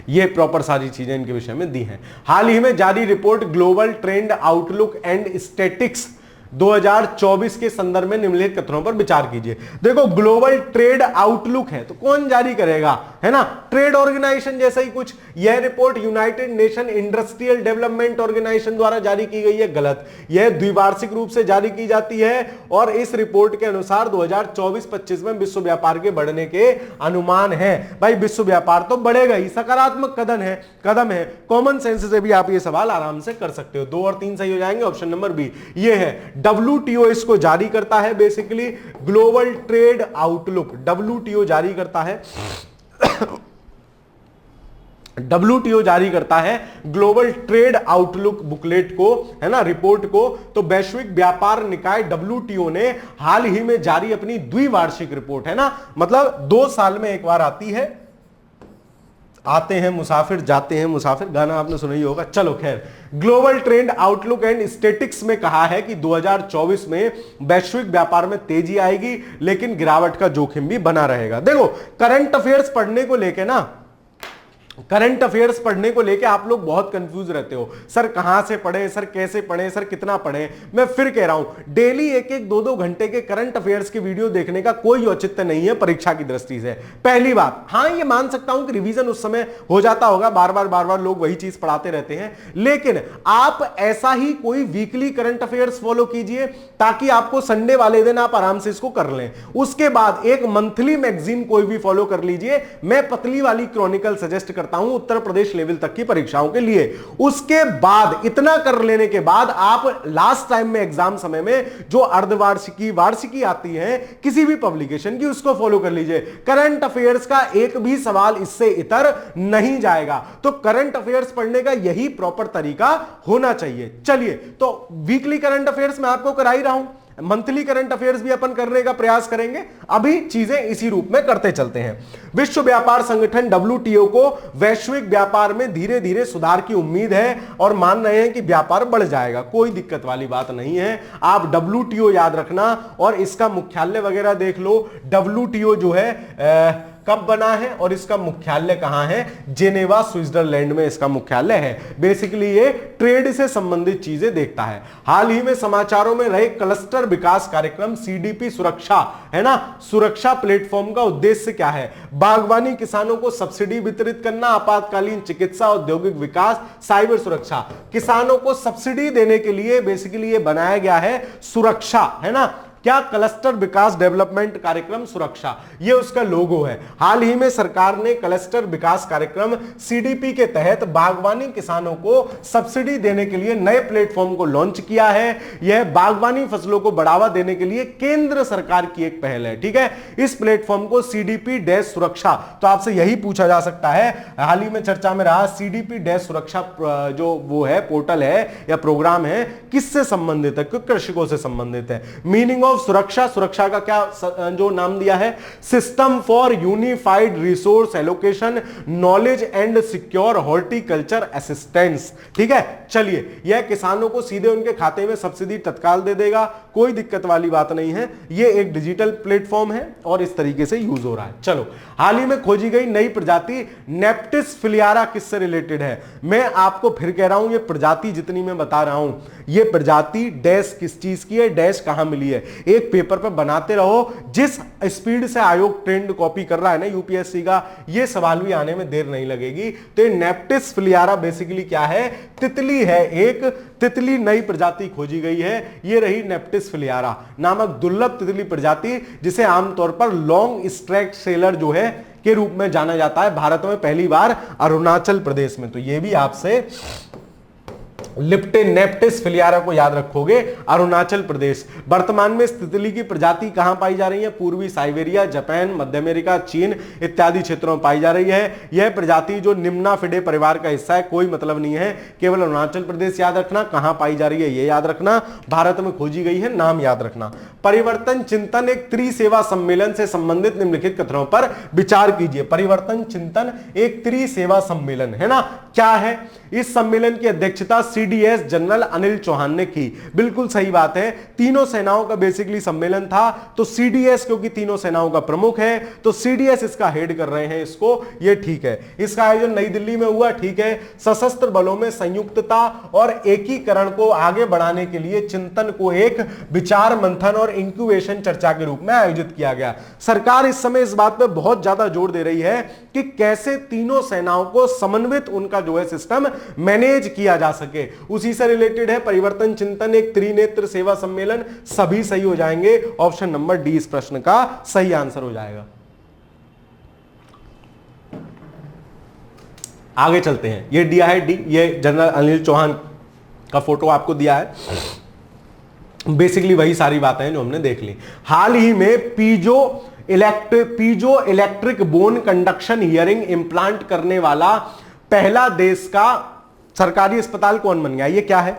ये प्रॉपर सारी चीजें इनके विषय में दी हैं। हाल ही में जारी report global trend outlook and statics 2024 के संदर्भ में निम्नलिखित कथनों पर विचार कीजिए। देखो, ग्लोबल ट्रेड आउटलुक है तो कौन जारी करेगा, है ना, ट्रेड ऑर्गेनाइजेशन जैसा ही कुछ। यह report united nation industrial development organization द्वारा जारी की गई है, गलत। यह द्विवार्षिक रूप से जारी की जाती है, और इस रिपोर्ट के अनुसार 2024-25 में विश्व व्यापार के बढ़ने के अनुमान है। भाई, विश्व व्यापार तो बढ़ेगा ही, सकारात्मक कदम है। कॉमन सेंस से भी आप ये सवाल आराम से कर सकते हो। 2 और 3 सही हो जाएंगे। ऑप्शन नंबर बी ये है। WTO इसको जारी करता है, basically global trade outlook WTO जारी करता है। WTO जारी करता है ग्लोबल ट्रेड आउटलुक बुकलेट को, है ना, रिपोर्ट को। तो वैश्विक व्यापार निकाय WTO ने हाल ही में जारी अपनी द्विवार्षिक रिपोर्ट, है ना, मतलब 2 साल में एक बार आती है। आते हैं मुसाफिर, जाते हैं मुसाफिर, गाना आपने सुना ही होगा। चलो खैर, global trend outlook and statics में कहा है कि 2024 में वैश्विक व्यापार में तेजी आएगी, लेकिन गिरावट का जोखिम भी बना रहेगा। देखो, करंट अफेयर्स पढ़ने को लेके ना, करंट अफेयर्स पढ़ने को लेके आप लोग बहुत कंफ्यूज रहते हो, सर कहां से पढ़े, सर कैसे पढ़े, सर कितना पढ़े। मैं फिर कह रहा हूं, डेली 1-1, 2-2 घंटे के करंट अफेयर्स के वीडियो देखने का कोई औचित्य नहीं है परीक्षा की दृष्टि से। पहली बात, हां ये मान सकता हूं कि रिवीजन उस समय हो जाता होगा, बार बार लोग वही चीज पढ़ाते रहते हैं, लेकिन आप ऐसा ही कोई वीकली करंट अफेयर्स फॉलो कीजिए, ताकि आपको संडे वाले दिन आप आराम से इसको कर लें। उसके बाद एक मंथली मैगजीन कोई भी फॉलो कर लीजिए। मैं पतली वाली क्रॉनिकल सजेस्ट करता करता हूं उत्तर प्रदेश लेवल तक की परीक्षाओं के लिए। उसके बाद इतना कर लेने के बाद आप लास्ट टाइम में एग्जाम समय में जो अर्धवार्षिकी वार्षिकी आती है किसी भी पब्लिकेशन की, उसको फॉलो कर लीजिए। करंट अफेयर्स का एक भी सवाल इससे इतर नहीं जाएगा। तो करंट अफेयर्स पढ़ने का यही प्रॉपर तरीका होना चाहिए। चलिए, तो वीकली करंट अफेयर्स मैं आपको करा ही रहा हूं, मंथली करंट अफेयर्स भी अपन करने का प्रयास करेंगे। अभी चीजें इसी रूप में करते चलते हैं। विश्व व्यापार संगठन WTO को वैश्विक व्यापार में धीरे धीरे सुधार की उम्मीद है और मान रहे हैं कि व्यापार बढ़ जाएगा। कोई दिक्कत वाली बात नहीं है। आप WTO याद रखना और इसका मुख्यालय वगैरह देख लो। WTO जो है कब बना है और इसका मुख्यालय कहां है? जेनेवा स्विट्जरलैंड में इसका मुख्यालय है। बेसिकली ये ट्रेड से संबंधित चीजें देखता है। हाल ही में समाचारों में रहे क्लस्टर विकास कार्यक्रम CDP सुरक्षा है ना, सुरक्षा प्लेटफॉर्म का उद्देश्य क्या है? बागवानी किसानों को सब्सिडी वितरित करना, आपातकालीन चिकित्सा, औद्योगिक विकास, साइबर सुरक्षा। किसानों को सब्सिडी देने के लिए बेसिकली ये बनाया गया है सुरक्षा, है ना, क्या? क्लस्टर विकास डेवलपमेंट कार्यक्रम सुरक्षा, यह उसका लोगो है। हाल ही में सरकार ने क्लस्टर विकास कार्यक्रम CDP के तहत बागवानी किसानों को सब्सिडी देने के लिए नए प्लेटफॉर्म को लॉन्च किया है। यह बागवानी फसलों को बढ़ावा देने के लिए केंद्र सरकार की एक पहल है। ठीक है, इस प्लेटफॉर्म को CDP सुरक्षा, तो आपसे यही पूछा जा सकता है, हाल ही में चर्चा में रहा CDP सुरक्षा जो वो है पोर्टल है या प्रोग्राम है, किससे संबंधित है? कृषकों से संबंधित है। मीनिंग सुरक्षा, सुरक्षा का क्या जो नाम दिया है? System for unified resource allocation, knowledge and secure horticulture assistance. ठीक है, चलिए, यह किसानों को सीधे उनके खाते में सब्सिडी तत्काल दे देगा, कोई दिक्कत वाली बात नहीं है। यह एक डिजिटल प्लेटफॉर्म है और इस तरीके से यूज हो रहा है। चलो, हाल ही में खोजी गई नई प्रजाति नेप्टिस फिलियारा किससे रिलेटेड है? मैं आपको फिर कह रहा हूं, यह प्रजाति जितनी मैं बता रहा हूं, यह प्रजाति डैश किस चीज की है, डैश कहां मिली है, एक पेपर पे बनाते रहो। जिस स्पीड से आयोग ट्रेंड कॉपी कर रहा है ना यूपीएससी का, ये सवाल भी आने में देर नहीं लगेगी। तो नेप्टिस फिलियारा बेसिकली क्या है? तितली है, एक तितली नई प्रजाति खोजी गई है। ये रही नेप्टिस फिलियारा नामक दुर्लभ तितली प्रजाति, जिसे आमतौर पर लॉन्ग स्ट्रैक्ट सेलर जो है के रूप में जाना जाता है। भारत में पहली बार अरुणाचल प्रदेश में। तो ये भी आपसे लिप्टे नेप्टिस फिलियारा को याद रखोगे, अरुणाचल प्रदेश। वर्तमान में इस तितली की प्रजाति कहां पाई जा रही है? पूर्वी साइबेरिया, जापान, मध्य अमेरिका, चीन इत्यादि क्षेत्रों में पाई जा रही है। यह प्रजाति जो निम्नाफिडे परिवार का हिस्सा है, कोई मतलब नहीं है, केवल अरुणाचल प्रदेश याद रखना। कहां पाई जा रही है ये याद रखना, भारत में खोजी गई है, नाम याद रखना। परिवर्तन चिंतन एक त्रिसेवा सम्मेलन से संबंधित निम्नलिखित कथनों पर विचार कीजिए। परिवर्तन चिंतन एक त्रिसेवा सम्मेलन है ना, क्या है? इस सम्मेलन की अध्यक्षता CDS जनरल अनिल चौहान ने की। बिल्कुल सही बात है, तीनों सेनाओं का बेसिकली सम्मेलन था, तो CDS क्योंकि तीनों सेनाओं का प्रमुख है तो CDS इसका हेड कर रहे हैं इसको, ये ठीक है। इसका आयोजन नई दिल्ली में हुआ, ठीक है। सशस्त्र बलों में संयुक्तता और एकीकरण को आगे बढ़ाने के लिए चिंतन को एक विचार मंथन और इंक्यूबेशन चर्चा के रूप में आयोजित किया गया। सरकार इस समय इस बात पर बहुत ज्यादा जोर दे रही है कि कैसे तीनों सेनाओं को समन्वित उनका जो है सिस्टम मैनेज किया जा सके, उसी से रिलेटेड है परिवर्तन चिंतन एक त्रिनेत्र सेवा सम्मेलन। सभी सही हो जाएंगे, ऑप्शन नंबर डी इस प्रश्न का सही आंसर हो जाएगा। आगे चलते हैं, ये दिया है डी, ये जनरल अनिल चौहान का फोटो आपको दिया है। बेसिकली वही सारी बातें हैं जो हमने देख ली। हाल ही में piezo electric bone conduction hearing implant करने वाला पहला देश का सरकारी अस्पताल कौन बन गया? ये क्या है?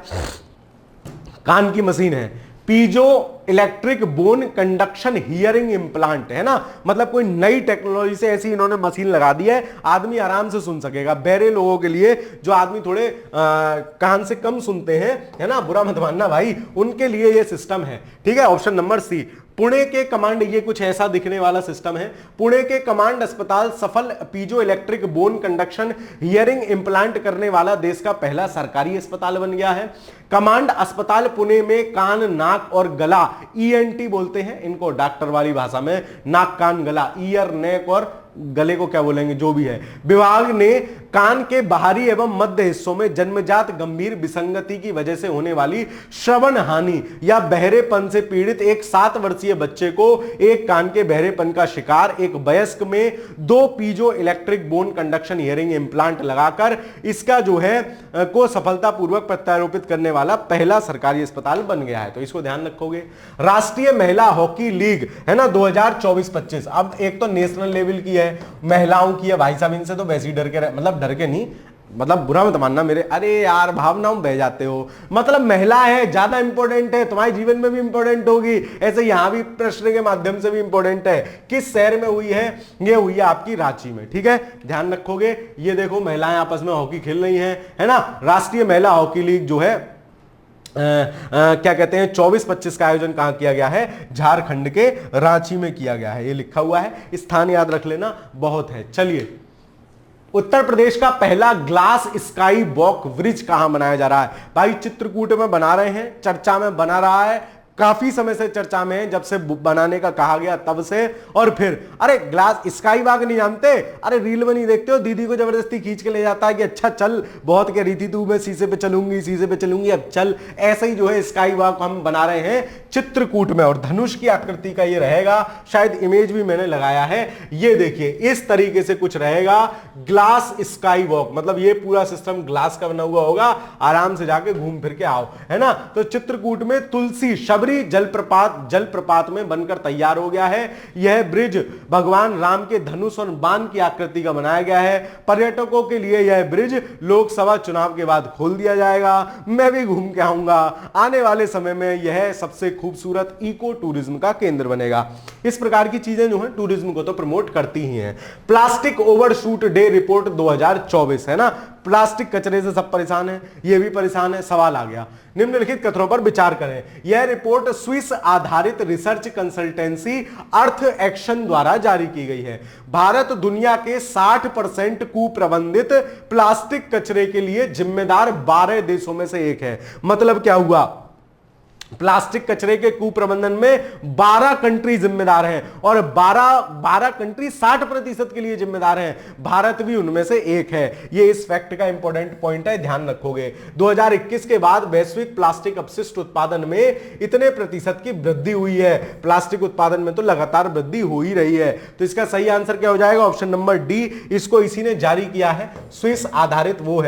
कान की मशीन है, piezo electric bone conduction hearing implant, है ना। मतलब कोई नई टेक्नोलॉजी से ऐसी इन्होंने मशीन लगा दी है, आदमी आराम से सुन सकेगा। बहरे लोगों के लिए, जो आदमी थोड़े कान से कम सुनते हैं, है ना, बुरा मत मानना भाई, उनके लिए ये सिस्टम है। ठीक है, ऑप्शन नंबर सी। पुणे के कमांड, ये कुछ ऐसा दिखने वाला सिस्टम है। पुणे के कमांड अस्पताल सफल piezo electric bone conduction hearing implant करने वाला देश का पहला सरकारी अस्पताल बन गया है। कमांड अस्पताल पुणे में कान, नाक और गला, ENT बोलते हैं इनको डॉक्टर वाली भाषा में, नाक कान गला, ईयर नेक और गले को क्या बोलेंगे, जो भी है, विभाग ने कान के बाहरी एवं मध्य हिस्सों में जन्मजात गंभीर विसंगति की वजह से होने वाली श्रवण हानि या बहरेपन से पीड़ित एक 7 वर्षीय बच्चे को एक कान के बहरेपन का शिकार एक वयस्क में 2 piezo electric bone conduction hearing implant लगाकर इसका जो है को सफलतापूर्वक प्रत्यारोपित करने वाला पहला सरकारी अस्पताल बन गया है। तो इसको ध्यान रखोगे। राष्ट्रीय महिला हॉकी लीग है ना 2024-25, अब एक तो नेशनल लेवल की है, महिलाओं की है भाई साहब, इनसे तो वैसे ही डर के मतलब डर के नहीं, मतलब बुरा मत मानना मेरे, अरे यार भावनाओं में बह जाते हो, मतलब महिला है ज्यादा इंपॉर्टेंट है, तुम्हारे जीवन में भी इंपॉर्टेंट होगी, ऐसे यहां भी प्रश्न के माध्यम से भी इंपॉर्टेंट है। किस शहर में हुई है, ये हुई है आपकी रांची में, ठीक है, ध्यान रखोगे। ये देखो महिलाएं आपस में हॉकी खेल रही हैं, है ना। राष्ट्रीय महिला हॉकी लीग जो है क्या कहते हैं 24-25 का आयोजन कहां किया गया है, झारखंड के रांची में किया गया है, ये लिखा हुआ है, स्थान याद रख लेना, बहुत है। चलिए, उत्तर प्रदेश का पहला ग्लास स्काई वॉक ब्रिज कहां बनाया जा रहा है, भाई चित्रकूट में बना रहे हैं, चर्चा में बना रहा है, काफी समय से चर्चा में है, जब से बनाने का कहा गया तब से। और फिर अरे ग्लास स्काई वॉक नहीं जानते, अरे रील में नहीं देखते हो, दीदी को जबरदस्ती खींच के ले जाता है कि अच्छा चल, बहुत कह रही थी तू मैं शीशे पे चलूंगी, अब चल, ऐसे ही जो है स्काई वॉक हम बना रहे हैं चित्रकूट में, और धनुष की आकृति का ये रहेगा, शायद इमेज भी मैंने लगाया है, ये देखिए इस तरीके से कुछ रहेगा ग्लास स्काई वॉक, मतलब ये पूरा सिस्टम ग्लास का बना हुआ होगा, आराम से जाके घूम फिर के आओ, है ना। तो चित्रकूट में तुलसी शबरी जलप्रपात में बनकर तैयार हो गया है। यह ब्रिज भगवान राम के धनुष और बाण की आकृति का बनाया गया है। पर्यटकों के लिए यह ब्रिज लोकसभा चुनाव के बाद खोल दिया जाएगा, मैं भी घूम के आऊंगा। आने वाले समय में यह सबसे खूबसूरत इको टूरिज्म का केंद्र बनेगा। इस प्रकार की चीजें जो है टूरिज्म को तो प्रमोट करती ही हैं। प्लास्टिक ओवरशूट डे रिपोर्ट 2024, है ना, प्लास्टिक कचरे से सब परेशान है, ये भी परेशान है, सवाल आ गया, निम्नलिखित कथनों पर विचार करें। यह रिपोर्ट स्विस आधारित रिसर्च कंसल्टेंसी अर्थ एक्शन द्वारा जारी की गई है। भारत दुनिया के 60% कुप्रबंधित प्लास्टिक कचरे के लिए जिम्मेदार 12 देशों में से एक है। मतलब क्या हुआ, प्लास्टिक कचरे के कुप्रबंधन में 12 कंट्री जिम्मेदार हैं, और 12 कंट्री 60% के लिए जिम्मेदार हैं, भारत भी उनमें से एक है। ये इस फैक्ट का इंपॉर्टेंट पॉइंट है, ध्यान रखोगे। 2021 के बाद वैश्विक प्लास्टिक अपशिष्ट उत्पादन में इतने प्रतिशत की वृद्धि हुई है, प्लास्टिक उत्पादन में तो लगातार वृद्धि हो ही रही है। तो इसका सही आंसर क्या हो जाएगा, ऑप्शन नंबर डी, इसको इसी ने जारी किया है, स्विस आधारित वो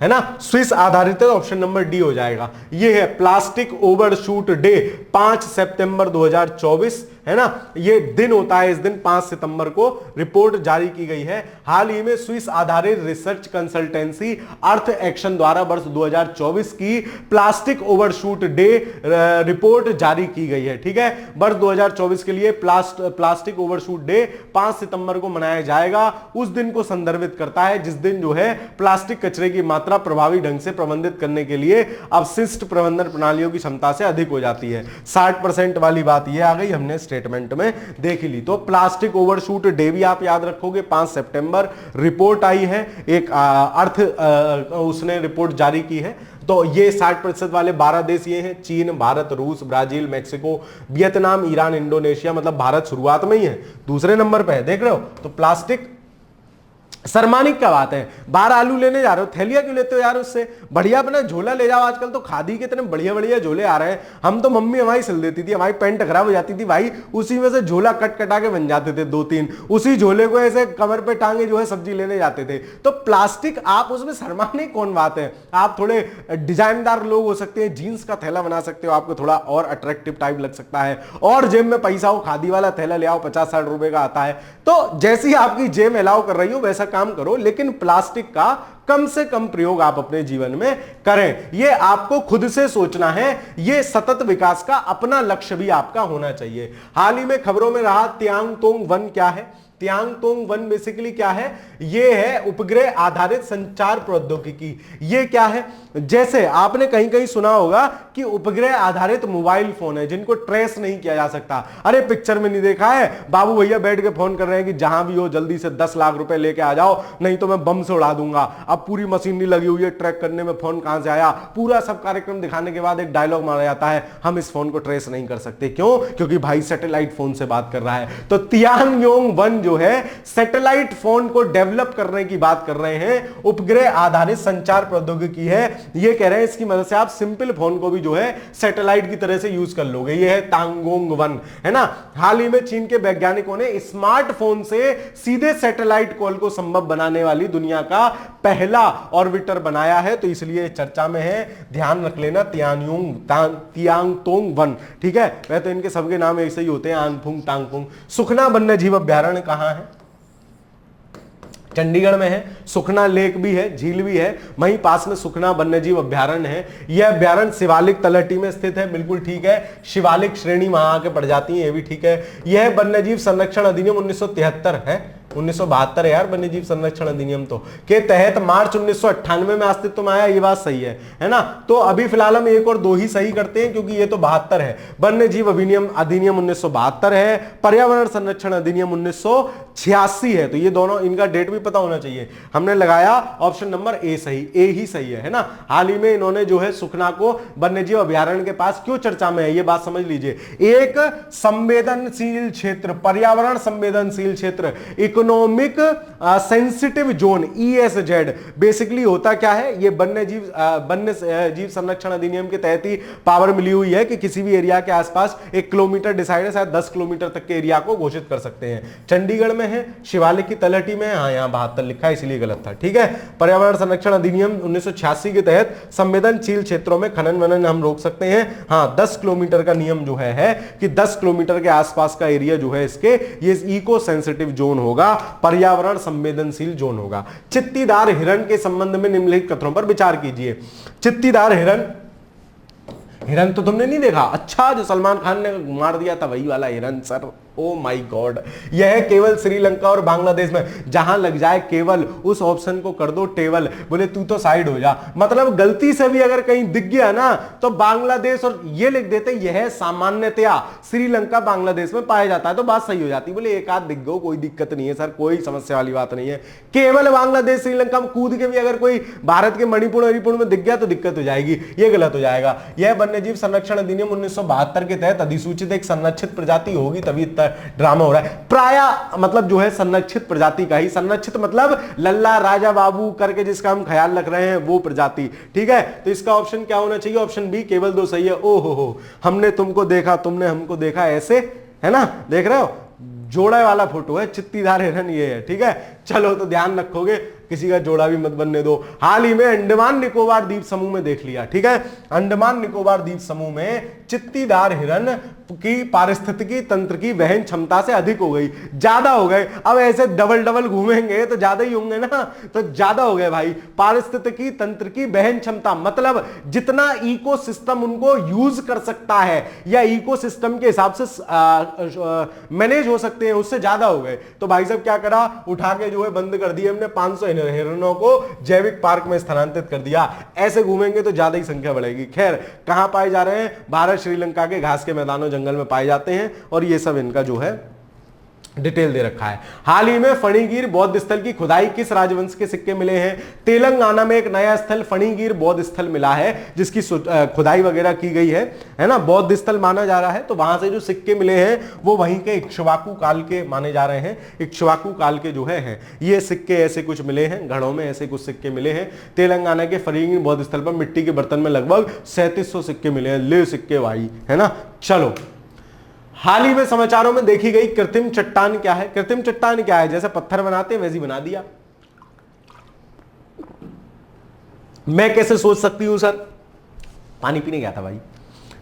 है ना, स्विस आधारित है, ऑप्शन नंबर डी हो जाएगा। ये है प्लास्टिक ओवरशूट डे 5 सितंबर 2024, है ना, ये दिन होता है, इस दिन 5 सितंबर को रिपोर्ट जारी की गई है। हाल ही में स्विस आधारित रिसर्च कंसल्टेंसी अर्थ एक्शन द्वारा वर्ष 2024 की प्लास्टिक ओवरशूट डे रिपोर्ट जारी की गई है, ठीक है। वर्ष 2024 के लिए प्लास्टिक ओवरशूट डे 5 सितंबर को मनाया जाएगा। उस दिन को संदर्भित करता है जिस दिन जो है प्लास्टिक कचरे की मात्रा प्रभावी ढंग से प्रबंधित करने के लिए अपशिष्ट प्रबंधन प्रणालियों की क्षमता से अधिक हो जाती है। 60% वाली बात ये आ गई, हमने स्टेटमेंट में देख ली। तो प्लास्टिक ओवरशूट डे भी आप याद रखोगे, 5 सितंबर रिपोर्ट आई है, एक अर्थ उसने रिपोर्ट जारी की है। तो ये 60% वाले 12 देश ये हैं, चीन, भारत, रूस, Brazil, Mexico, Vietnam, Iran, Indonesia, मतलब भारत शुरुआत में ही है, दूसरे नंबर पे है, देख रहे हो। तो प्लास्टिक शर्माने की क्या बात है, बाहर आलू लेने जा रहे हो, थैलिया क्यों लेते हो यार, उससे बढ़िया अपना झोला ले जाओ। आजकल तो खादी के इतने बढ़िया बढ़िया झोले आ रहे हैं, हम तो मम्मी हमारी सिल देती थी, हमारी पैंट खराब हो जाती थी भाई, उसी में से झोला कट कटा के बन जाते थे 2-3, उसी झोले को ऐसे कमर पे टांगे जो है सब्जी लेने जाते थे। तो प्लास्टिक, आप उसमें शर्माने कौन बात है, आप थोड़े डिजाइनदार लोग हो सकते हैं, जीन्स का थैला बना सकते हो, आपको थोड़ा और अट्रैक्टिव टाइप लग सकता है, और जेब में पैसा हो, खादी वाला थैला ले आओ, 50-60 रुपए का आता है। तो जैसी आपकी जेब अलाउ कर रही हो वैसा काम करो, लेकिन प्लास्टिक का कम से कम प्रयोग आप अपने जीवन में करें। यह आपको खुद से सोचना है, यह सतत विकास का अपना लक्ष्य भी आपका होना चाहिए। हाल ही में खबरों में रहा त्यांग तोंग वन क्या है, तियांगतोंग 1 बेसिकली क्या है, ये है उपग्रह आधारित संचार प्रौद्योगिकी। ये क्या है, जैसे आपने कहीं कहीं सुना होगा कि उपग्रह आधारित मोबाइल फोन है जिनको ट्रेस नहीं किया जा सकता। अरे पिक्चर में नहीं देखा है, बाबू भैया बैठ के फोन कर रहे हैं कि जहां भी हो जल्दी से 10 लाख रुपए लेके आ जाओ, नहीं तो मैं बम से उड़ा दूंगा। अब पूरी मशीनरी लगी हुई है ट्रैक करने में, फोन कहां से आया, पूरा सब कार्यक्रम दिखाने के बाद एक डायलॉग मारा जाता है, हम इस फोन को ट्रेस नहीं कर सकते। क्यों? क्योंकि भाई सैटेलाइट फोन से बात कर रहा है। तो तियांगयोंग 1 जो है सैटेलाइट फोन को डेवलप करने की बात कर रहे हैं, उपग्रह आधारित संचार प्रौद्योगिकी है। ये कह रहे हैं इसकी मदद से आप सिंपल फोन को भी जो है सैटेलाइट की तरह से यूज कर लोगे। ये है तांगोंग 1, है ना। हाल ही में चीन के वैज्ञानिकों ने स्मार्टफोन से सीधे सैटेलाइट कॉल को संभव बनाने वाली दुनिया का पहला ऑर्बिटर बनाया है, तो इसलिए चर्चा में है। ध्यान रख लेना तियांगतोंग 1, ठीक है। वह तो इनके सबके नाम ऐसे ही होते हैं, आनफुंग तांगफुंग। सुखना वन्य जीव अभ्यारण्य कहां है? चंडीगढ़ में है। सुखना लेक भी है, झील भी है, वहीं पास में सुखना वन्यजीव अभ्यारण्य है। यह अभ्यारण्य शिवालिक तलहटी में स्थित है, बिल्कुल ठीक है। शिवालिक श्रेणी वहां आके पड़ जाती है, ये भी ठीक है। यह वन्यजीव संरक्षण अधिनियम 1973 है, 1972 है यार वन्यजीव संरक्षण अधिनियम तो के तहत मार्च 1998 में अस्तित्व में आया। ये बात सही है ना। तो अभी फिलहाल हम एक और दो ही सही करते हैं क्योंकि ये तो 72 है। वन्यजीव अधिनियम 1972 है, पर्यावरण संरक्षण अधिनियम 1986 है। तो ये दोनों, इनका डेट भी पता होना चाहिए। हमने लगाया ऑप्शन नंबर ए सही, ए ही सही है ना। हाल ही में इन्होंने जो है सुखना को वन्यजीव अभ्यारण्य के पास क्यों चर्चा में है, ये बात समझ लीजिए। एक संवेदनशील क्षेत्र, पर्यावरण संवेदनशील क्षेत्र, economic sensitive zone, ESZ basically होता क्या है, ये वन्य जीव संरक्षण अधिनियम के तहत ही पावर मिली हुई है कि किसी भी एरिया के आसपास 1 किलोमीटर डिसाइड है, शायद 10 किलोमीटर तक के एरिया को घोषित कर सकते हैं। चंडीगढ़ में है, शिवालिक की तलहटी में है, हाँ यहाँ 72 लिखा है इसलिए गलत था, ठीक है। पर्यावरण संरक्षण अधिनियम 1986 के तहत संवेदनशील क्षेत्रों में खनन वनन हम रोक सकते हैं। हाँ 10 किलोमीटर का नियम जो है कि 10 किलोमीटर के आसपास का एरिया जो है इसके, ये इको सेंसिटिव जोन होगा, पर्यावरण संवेदनशील जोन होगा। चित्तीदार हिरण के संबंध में निम्नलिखित कथनों पर विचार कीजिए। चित्तीदार हिरण तो तुमने नहीं देखा? अच्छा, जो सलमान खान ने मार दिया था वही वाला हिरण सर, ओ माय गॉड। यह केवल श्रीलंका और बांग्लादेश में, जहां लग जाए केवल उस ऑप्शन को कर दो टेबल, बोले तू तो साइड हो जा। मतलब गलती से भी अगर कहीं दिख गया ना तो बांग्लादेश और ये लिख देते, यह सामान्यतया श्रीलंका बांग्लादेश में पाया जाता है, तो बात सही हो जाती। बोले एक आध दिख गो, कोई दिक्कत नहीं है सर, कोई समस्या वाली बात नहीं है। केवल बांग्लादेश श्रीलंका में कूद के भी अगर कोई भारत के मणिपुर में दिख गया तो दिक्कत हो जाएगी, ये गलत हो जाएगा। यह वन्यजीव संरक्षण अधिनियम 1972 के तहत अधिसूचित एक संरक्षित प्रजाति होगी, तभी ड्रामा हो रहा है। प्राय मतलब जो है संरक्षित प्रजाति का ही, संरक्षित मतलब लल्ला राजा बाबू करके जिसका हम ख्याल रख रहे हैं वो प्रजाति, ठीक है। तो इसका ऑप्शन क्या होना चाहिए? ऑप्शन बी, केवल 2 सही है। ओ हो, हमने तुमको देखा, तुमने हमको देखा, ऐसे है ना, देख रहे हो, जोड़े वाला फोटो है, चित्तीदार हिरन ये है, ठीक है। चलो तो ध्यान रखोगे, किसी का जोड़ा भी मत बनने दो। हाल ही में अंडमान निकोबार द्वीप समूह में देख लिया, ठीक है। अंडमान निकोबार द्वीप समूह में चित्तीदार हिरन की पारिस्थितिकी तंत्र की वहन क्षमता से अधिक हो गई, ज्यादा हो गए। अब ऐसे डबल घूमेंगे तो ज्यादा ही होंगे ना, तो ज्यादा हो गए भाई। पारिस्थितिकी तंत्र की वहन क्षमता मतलब जितना इकोसिस्टम उनको यूज कर सकता है या इकोसिस्टम के हिसाब से मैनेज हो सकते हैं, उससे ज्यादा हो गए। तो भाई साहब क्या करा, उठा के जो है बंद कर दिए हमने, 500 हिरणों को जैविक पार्क में स्थानांतरित कर दिया। ऐसे घूमेंगे तो ज्यादा ही संख्या बढ़ेगी। खैर, कहां पाए जा रहे हैं? भारत श्रीलंका के घास के मैदानों जंगल में पाए जाते हैं, और ये सब इनका जो है डिटेल दे रखा है। हाल ही में फणिगिर बौद्ध स्थल की खुदाई किस राजवंश के सिक्के मिले हैं? तेलंगाना में एक नया स्थल फणिगिर बौद्ध स्थल मिला है जिसकी खुदाई वगैरह की गई है ना, बौद्ध स्थल माना जा रहा है। तो वहां से जो सिक्के मिले हैं वो वहीं के इक्ष्वाकु काल के माने जा रहे हैं, इक्ष्वाकु काल के जो है ये सिक्के ऐसे कुछ मिले हैं, घड़ों में ऐसे कुछ सिक्के मिले हैं। तेलंगाना के फणिगिर बौद्ध स्थल पर मिट्टी के बर्तन में लगभग 3700 सिक्के मिले हैं। ले सिक्के भाई, है ना। चलो, हाल ही में समाचारों में देखी गई कृत्रिम चट्टान क्या है? कृत्रिम चट्टान क्या है? जैसे पत्थर बनाते हैं वैसे बना दिया। मैं कैसे सोच सकती हूं सर? पानी पीने गया था भाई।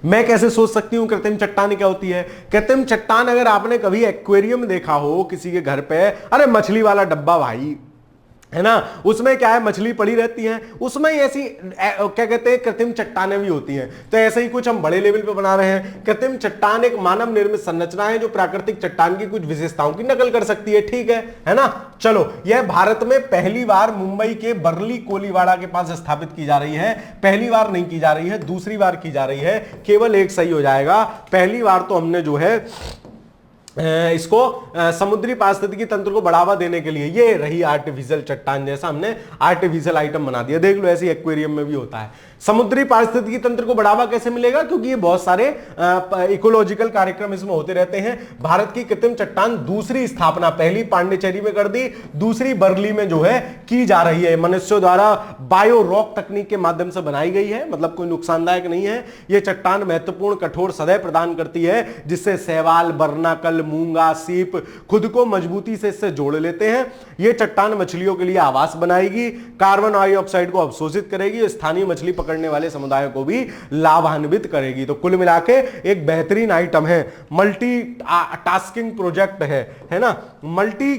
मैं कैसे सोच सकती हूं कृत्रिम चट्टान क्या होती है? कृत्रिम चट्टान अगर आपने कभी एक्वेरियम देखा हो किसी के घर पे, अरे मछली वाला डब्बा भाई, है ना, उसमें क्या है, मछली पड़ी रहती है, उसमें ऐसी क्या कहते हैं, कृत्रिम चट्टानें भी होती हैं। तो ऐसे ही कुछ हम बड़े लेवल पे बना रहे हैं। कृत्रिम चट्टान एक मानव निर्मित संरचना है जो प्राकृतिक चट्टान की कुछ विशेषताओं की नकल कर सकती है, ठीक है ना। चलो, यह भारत में पहली बार मुंबई के बरली कोलीवाड़ा के पास स्थापित की जा रही है। पहली बार नहीं की जा रही है, दूसरी बार की जा रही है, केवल एक सही हो जाएगा। पहली बार तो हमने जो है इसको समुद्री पारिस्थितिकी तंत्र को बढ़ावा देने के लिए, ये रही आर्टिफिशियल चट्टान, जैसा हमने आर्टिफिशियल आइटम बना दिया। देख लो, ऐसी एक्वेरियम में भी होता है। समुद्री पारिस्थितिकी तंत्र को बढ़ावा कैसे मिलेगा, क्योंकि ये बहुत सारे इकोलॉजिकल कार्यक्रम इसमें होते रहते हैं। भारत की कृत्रिम चट्टान दूसरी स्थापना पहली पांडिचेरी में कर दी, दूसरी बरली में जो है की जा रही है। मनुष्यों द्वारा बायो रॉक तकनीक के माध्यम से बनाई गई है, मतलब कोई नुकसानदायक नहीं है। यह चट्टान महत्वपूर्ण कठोर सतह प्रदान करती है, जिससे शैवाल, बर्नाकल, मूंगा, सीप खुद को मजबूती से इससे जोड़ लेते हैं। यह चट्टान मछलियों के लिए आवास बनाएगी, कार्बन डाइऑक्साइड को अवशोषित करेगी, स्थानीय मछली पकड़ने वाले समुदायों को भी लाभान्वित करेगी। तो कुल मिलाके एक बेहतरीन आइटम है, मल्टी टास्किंग प्रोजेक्ट है ना, मल्टी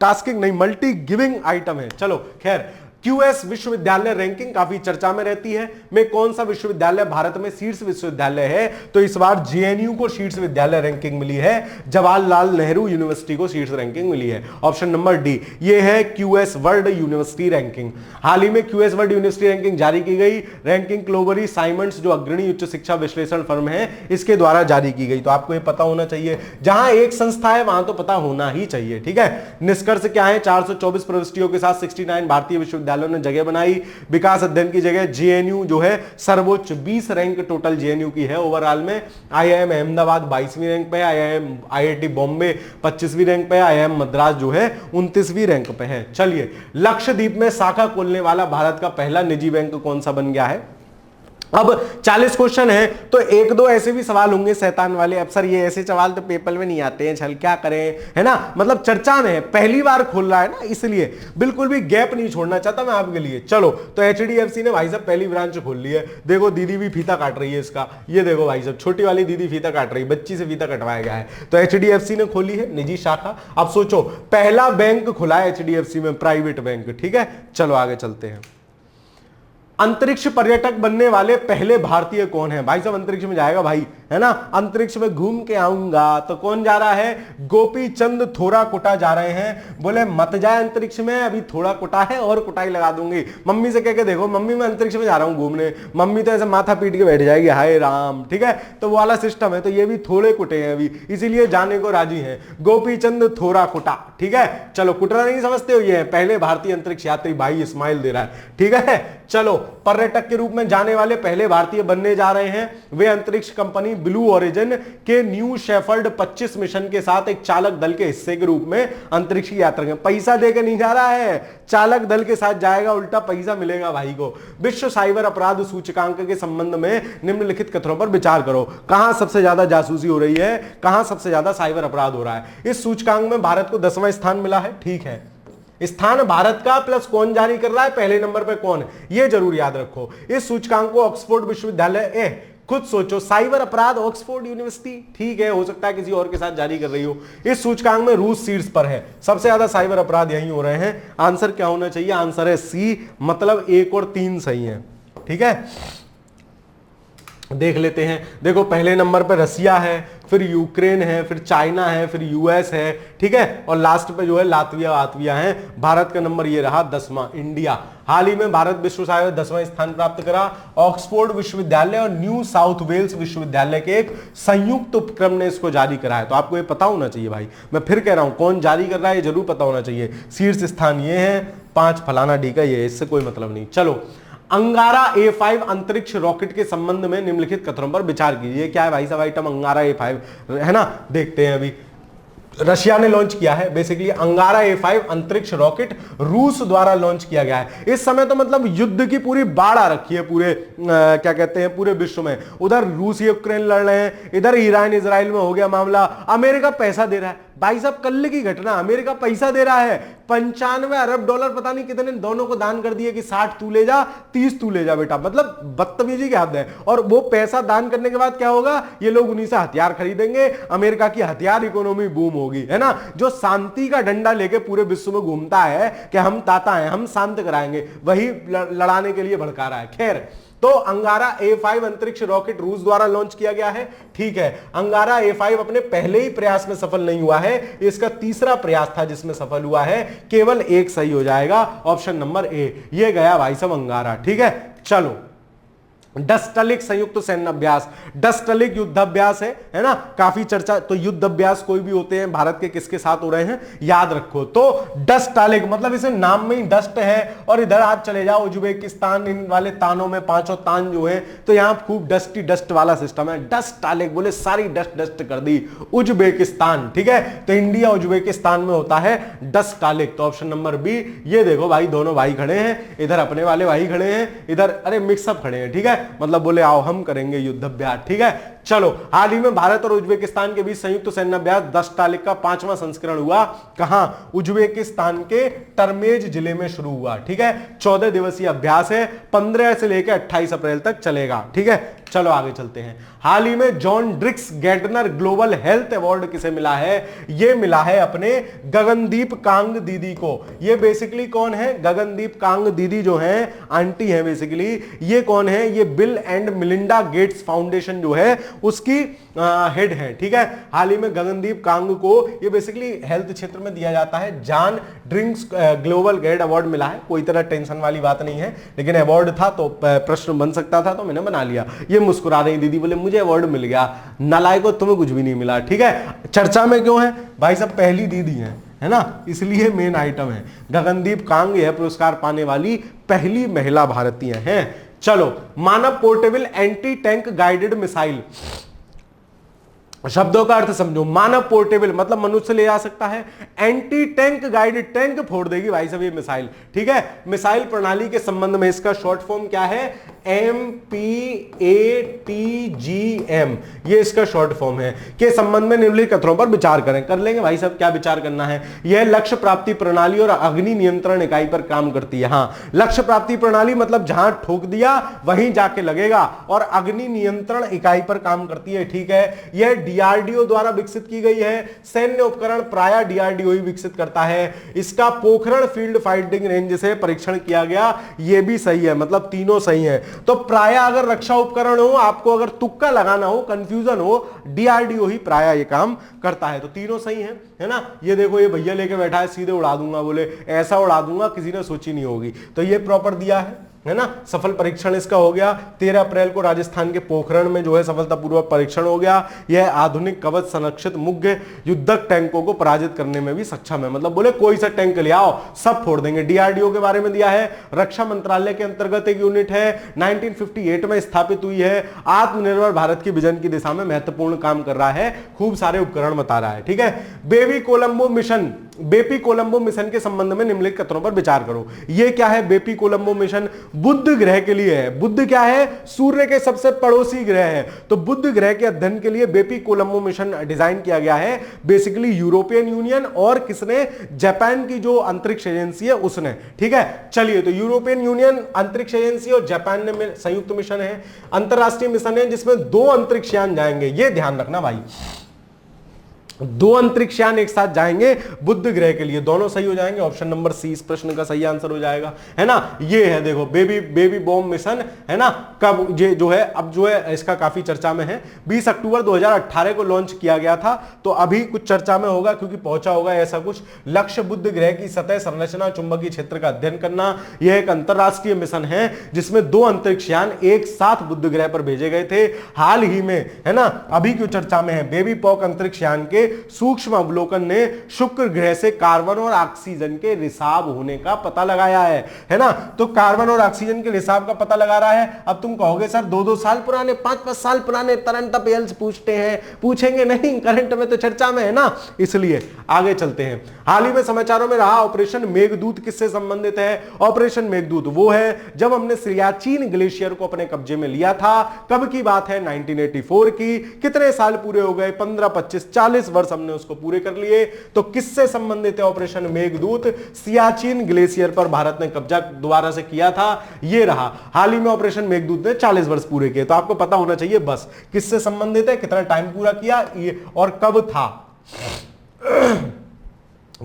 टास्किंग नहीं, मल्टी गिविंग आइटम है। चलो खैर, क्यूएस विश्वविद्यालय रैंकिंग काफी चर्चा में रहती है। में कौन सा विश्वविद्यालय भारत में शीर्ष विश्वविद्यालय है, तो इस बार जेएनयू को शीर्ष विद्यालय रैंकिंग मिली है, जवाहरलाल नेहरू यूनिवर्सिटी को शीर्ष रैंकिंग मिली है। ऑप्शन नंबर डी, ये है क्यूएस वर्ल्ड यूनिवर्सिटी रैंकिंग। हाल ही में क्यूएस वर्ल्ड यूनिवर्सिटी रैंकिंग जारी की गई। रैंकिंग क्लोबरी साइमंड्स, जो अग्रणी उच्च शिक्षा विश्लेषण फर्म है, इसके द्वारा जारी की गई। तो आपको ये पता होना चाहिए, जहां एक संस्था है वहां तो पता होना ही चाहिए, ठीक है। निष्कर्ष क्या है, 424 प्रविष्टियों के साथ 69 भारतीय विश्वविद्यालयों ने जगह बनाई। विकास अध्ययन की जगह जेएनयू जो है सर्वोच्च 20 रैंक टोटल जेएनयू की है ओवरऑल में। आईआईएम अहमदाबाद 22वीं रैंक पे है, आईआईटी बॉम्बे 25वीं रैंक पे है, आईआईएम मद्रास जो है 29वीं रैंक पे है। चलिए, लक्षद्वीप में शाखा खोलने वाला भारत का पहला निजी बैंक कौन सा बन गया है। अब 40 क्वेश्चन है, तो एक दो ऐसे भी सवाल होंगे शैतान वाले, अब सर ये ऐसे सवाल तो पेपर में नहीं आते हैं, चल क्या करें, है ना, मतलब चर्चा में है, पहली बार खोल रहा है ना, इसलिए बिल्कुल भी गैप नहीं छोड़ना चाहता मैं आपके लिए। चलो, तो एचडीएफसी ने भाई साहब पहली ब्रांच खोल ली है। देखो दीदी भी फीता काट रही है इसका, ये देखो भाई साहब, छोटी वाली दीदी फीता काट रही है, बच्ची से फीता कटवाया गया है। तो एचडीएफसी ने खोली है निजी शाखा। अब सोचो, पहला बैंक खुला है एचडीएफसी में, प्राइवेट बैंक, ठीक है। चलो आगे चलते हैं। अंतरिक्ष पर्यटक बनने वाले पहले भारतीय कौन है। भाई साहब अंतरिक्ष में जाएगा भाई, है ना, अंतरिक्ष में घूम के आऊंगा। तो कौन जा रहा है, गोपी चंद थोड़ा कुटा जा रहे हैं। बोले मत जाए अंतरिक्ष में, अभी थोड़ा कुटा है और कुटाई लगा दूंगी। मम्मी से कह के देखो, मम्मी मैं अंतरिक्ष में जा रहा हूं घूमने, मम्मी तो ऐसे माथा पीट के बैठ जाएगी, हाय राम, ठीक है। तो वो वाला सिस्टम है। तो ये भी थोड़े कुटे हैं अभी, इसीलिए जाने को राजी हैं। गोपी चंद थोड़ा कुटा, ठीक है। चलो, कुटरा नहीं समझते हो, ये पहले भारतीय अंतरिक्ष यात्री, भाई स्माइल दे रहा है, ठीक है। चलो, पर्यटक के रूप में जाने वाले पहले भारतीय बनने जा रहे हैं वे अंतरिक्ष कंपनी ब्लू ओरिजिन के न्यू शेफर्ड 25 मिशन के साथ एक चालक दल के हिस्से के रूप में अंतरिक्ष की यात्रा करेंगे। पैसा देकर नहीं जा रहा है, चालक दल के साथ जाएगा, उल्टा पैसा मिलेगा भाई को। विश्व साइबर अपराध सूचकांक के संबंध में निम्नलिखित कथनों पर विचार करो। कहां सबसे ज्यादा जासूसी हो रही है, कहां सबसे ज्यादा साइबर अपराध हो रहा है। इस सूचकांक में भारत को 10वां स्थान मिला है, ठीक है। स्थान भारत का, प्लस कौन जारी कर रहा है, पहले नंबर पे कौन है, ये जरूर याद रखो। इस सूचकांक को ऑक्सफोर्ड विश्वविद्यालय, खुद सोचो, साइबर अपराध ऑक्सफोर्ड यूनिवर्सिटी, ठीक है, हो सकता है किसी और के साथ जारी कर रही हो। इस सूचकांक में रूस शीर्ष पर है, सबसे ज्यादा साइबर अपराध यहीं हो रहे हैं। आंसर क्या होना चाहिए, आंसर है सी, मतलब 1 और 3 सही है, ठीक है। देख लेते हैं। देखो, पहले नंबर पर रसिया है, फिर यूक्रेन है, फिर चाइना है, फिर यूएस है, ठीक है, और लास्ट पे जो है लातविया है। भारत का नंबर ये रहा 10वां, इंडिया। हाल ही में भारत विश्व साइबर 10वां स्थान प्राप्त करा। ऑक्सफोर्ड विश्वविद्यालय और न्यू साउथ वेल्स विश्वविद्यालय के एक संयुक्त उपक्रम ने इसको जारी करा है। तो आपको ये पता होना चाहिए भाई, मैं फिर कह रहा हूं, कौन जारी कर रहा है ये जरूर पता होना चाहिए। शीर्ष स्थान ये है, 5 फलाना डी का ये, इससे कोई मतलब नहीं। चलो, अंगारा A5 अंतरिक्ष रॉकेट के संबंध में निम्नलिखित कथनों पर विचार कीजिए। क्या है भाई साहब आइटम, अंगारा A5 है ना, देखते हैं। अभी रशिया ने लॉन्च किया है बेसिकली अंगारा A5 अंतरिक्ष रॉकेट, रूस द्वारा लॉन्च किया गया है। इस समय तो मतलब युद्ध की पूरी बाढ़ आ रखी है पूरे क्या कहते हैं पूरे विश्व में। उधर रूस यूक्रेन लड़ रहे हैं, इधर ईरान इजराइल में हो गया मामला, अमेरिका पैसा दे रहा है। भाई साहब कल की घटना, अमेरिका पैसा दे रहा है, 95 अरब डॉलर पता नहीं कितने दोनों को दान कर दिए कि 60 तू ले जा, 30 तू ले जा बेटा, मतलब बदतमीजी के हद है। और वो पैसा दान करने के बाद क्या होगा, ये लोग उन्हीं से हथियार खरीदेंगे, अमेरिका की हथियार इकोनॉमी बूम होगी। होगी, है ना, जो शांति का डंडा लेके पूरे विश्व में घूमता है कि हम ताता हैं, हम शांत कराएंगे, वही लड़ाने के लिए भड़का रहा है। खैर, तो अंगारा A5 अंतरिक्ष रॉकेट रूस द्वारा लॉन्च किया गया है। ठीक है, अंगारा A5 अपने पहले ही प्रयास में सफल नहीं हुआ है, इसका तीसरा प्रयास था जिसमें सफल हुआ है, केवल एक सही हो जाएगा, ऑप्शन नंबर ए। ये गया भाई साहब अंगारा। ठीक है, चलो, डस्टलिक संयुक्त सैन्य अभ्यास, डस्टलिक युद्ध अभ्यास है ना, काफी चर्चा। तो युद्ध अभ्यास कोई भी होते हैं, भारत के किसके साथ हो रहे हैं याद रखो। तो डस्टलिक मतलब इसे नाम में ही डस्ट है, और इधर आप चले जाओ उज्बेकिस्तान, इन वाले तानों में पांचों तान जो है, तो यहां खूब डस्टी डस्ट वाला सिस्टम है। डस्टलिक बोले सारी डस्ट डस्ट कर दी उज्बेकिस्तान। ठीक है, तो इंडिया उज्बेकिस्तान में होता है डस्टलिक। तो ऑप्शन नंबर बी। ये देखो भाई, दोनों भाई खड़े हैं, इधर अपने वाले भाई खड़े हैं, इधर अरे मिक्सअप खड़े हैं। ठीक है, मतलब बोले आओ हम करेंगे युद्ध अभ्यास। ठीक है, चलो, हाल ही में भारत और उज्बेकिस्तान के बीच संयुक्त सैन्य अभ्यास डस्टालिक का 5वां संस्करण हुआ। कहां? उज्बेकिस्तान के टर्मेज जिले में शुरू हुआ। ठीक है, 14 दिवसीय अभ्यास है, 15 से लेकर 28 अप्रैल तक चलेगा। ठीक है, चलो आगे चलते हैं। हाल ही में John Dirks Gairdner Global Health Award किसे मिला है? यह मिला है अपने गगनदीप कांग दीदी को। ये बेसिकली कौन है? गगनदीप कांग दीदी जो है आंटी है बेसिकली। ये कौन है? ये bill and Melinda Gates foundation जो है उसकी हेड है। ठीक है, हाल ही में गगनदीप कांग को ये बेसिकली हेल्थ क्षेत्र में दिया जाता है, John Drix global gate award मिला है। कोई तरह टेंशन वाली बात नहीं है, लेकिन अवार्ड था तो प्रश्न बन सकता था, तो मैंने बना लिया। ये मुस्कुरा रही दीदी, बोले मुझे अवार्ड मिल गया, नालायको तुम्हें कुछ भी नहीं मिला। ठीक है, चर्चा में क्यों है भाई साहब? पहली दीदी है ना, इसलिए मेन आइटम है। गगनदीप कांग यह पुरस्कार पाने वाली पहली महिला भारतीय हैं। चलो, मानव portable anti tank guided missile, शब्दों का अर्थ समझो। मानव पोर्टेबल मतलब मनुष्य ले जा सकता है, एंटी टैंक गाइडेड, टैंक फोड़ देगी भाई साहब ये मिसाइल। ठीक है, मिसाइल प्रणाली के संबंध में इसका शॉर्ट फॉर्म क्या है? MPATGM, ये इसका शॉर्ट फॉर्म है। के संबंध में निम्नलिखित कथनों पर विचार करें। कर लेंगे भाई साहब, क्या विचार करना है? यह लक्ष्य प्राप्ति प्रणाली और अग्नि नियंत्रण इकाई पर काम करती है। हाँ, लक्ष्य प्राप्ति प्रणाली मतलब जहां ठोक दिया वहीं जाके लगेगा, और अग्नि नियंत्रण इकाई पर काम करती है। ठीक है, यह DRDO द्वारा विकसित की गई है। सैन्य उपकरण प्रायः DRDO ही विकसित करता है। इसका पोखरण फील्ड फाइटिंग रेंज से परीक्षण किया गया, यह भी सही है, मतलब तीनों सही है। तो प्रायः अगर रक्षा उपकरण हो, आपको अगर तुक्का लगाना हो, कंफ्यूजन हो, DRDO ही प्रायः ये काम करता है। तो तीनों सही है ना। ये देखो, ये भैया लेके बैठा है, सीधे उड़ा दूंगा, बोले ऐसा उड़ा दूंगा किसी ने सोची नहीं होगी। तो ये प्रॉपर दिया है ना। सफल परीक्षण इसका हो गया। 13 अप्रैल को राजस्थान के पोखरण में जो है सफलतापूर्वक परीक्षण हो गया। यह आधुनिक कवच संरक्षित मुख्य युद्धक टैंकों को पराजित करने में भी सक्षम है। मतलब बोले कोई सा टैंक ले आओ, सब फोड़ देंगे। DRDO के बारे में दिया है, रक्षा मंत्रालय के अंतर्गत एक यूनिट है, 1958 में स्थापित हुई है, आत्मनिर्भर भारत की विजन की दिशा में महत्वपूर्ण काम कर रहा है, खूब सारे उपकरण बता रहा है। ठीक है, Bepi Colombo mission, Bepi Colombo mission के संबंध में निम्नलिखित कथनों पर विचार करो। यह क्या है? बेपी कोलंबो मिशन बुध ग्रह के लिए है। बुध क्या है? सूर्य के सबसे पड़ोसी ग्रह है। तो बुध ग्रह के अध्ययन के लिए बेपी कोलंबो मिशन डिजाइन किया गया है। बेसिकली यूरोपियन यूनियन और किसने? जापान की जो अंतरिक्ष एजेंसी है उसने। ठीक है, चलिए, तो यूरोपियन यूनियन अंतरिक्ष एजेंसी और जापान ने संयुक्त मिशन है, अंतरराष्ट्रीय मिशन है, जिसमें 2 अंतरिक्षयान जाएंगे। यह ध्यान रखना भाई, 2 अंतरिक्षयान एक साथ जाएंगे बुध ग्रह के लिए, दोनों सही हो जाएंगे। ऑप्शन नंबर सी इस प्रश्न का सही आंसर हो जाएगा, है ना। ये है देखो, बेबी बॉम्ब मिशन, है ना। कब ये जो है, अब जो है इसका काफी चर्चा में है। 20 अक्टूबर 2018 को लॉन्च किया गया था, तो अभी कुछ चर्चा में होगा क्योंकि पहुंचा होगा ऐसा कुछ। लक्ष्य बुध ग्रह की सतह संरचना चुंबकीय क्षेत्र का अध्ययन करना। यह एक अंतरराष्ट्रीय मिशन है जिसमें 2 अंतरिक्षयान एक साथ बुध ग्रह पर भेजे गए थे हाल ही में, है ना। अभी क्यों चर्चा में है? बेबी पॉक अंतरिक्षयान के सूक्ष्म अवलोकन ने शुक्र ग्रह से कार्बन और ऑक्सीजन के रिसाव होने का पता लगाया है ना। तो कार्बन और ऑक्सीजन के रिसाव का पता लगा रहा है। अब तुम कहोगे सर 2-2 साल पुराने, 5-5 साल पुराने करंट अफेयर्स पूछते हैं, पूछेंगे नहीं, करंट में तो चर्चा में है ना, इसलिए आगे चलते हैं। हाल ही में समाचारों में रहा ऑपरेशन मेघदूत किससे संबंधित है? ऑपरेशन मेघदूत वो है जब हमने सियाचिन ग्लेशियर को अपने कब्जे में लिया था। कब की बात है? 1984 की। कितने साल पूरे हो गए? 15, 25, 40 वर्ष हमने उसको पूरे कर लिए। तो किससे संबंधित है ऑपरेशन मेघदूत? सियाचिन ग्लेशियर पर भारत ने कब्जा दोबारा से किया था, ये रहा। हाल ही में ऑपरेशन मेघदूत ने 40 वर्ष पूरे किए। तो आपको पता होना चाहिए बस किससे संबंधित है, कितना टाइम पूरा किया ये और कब था।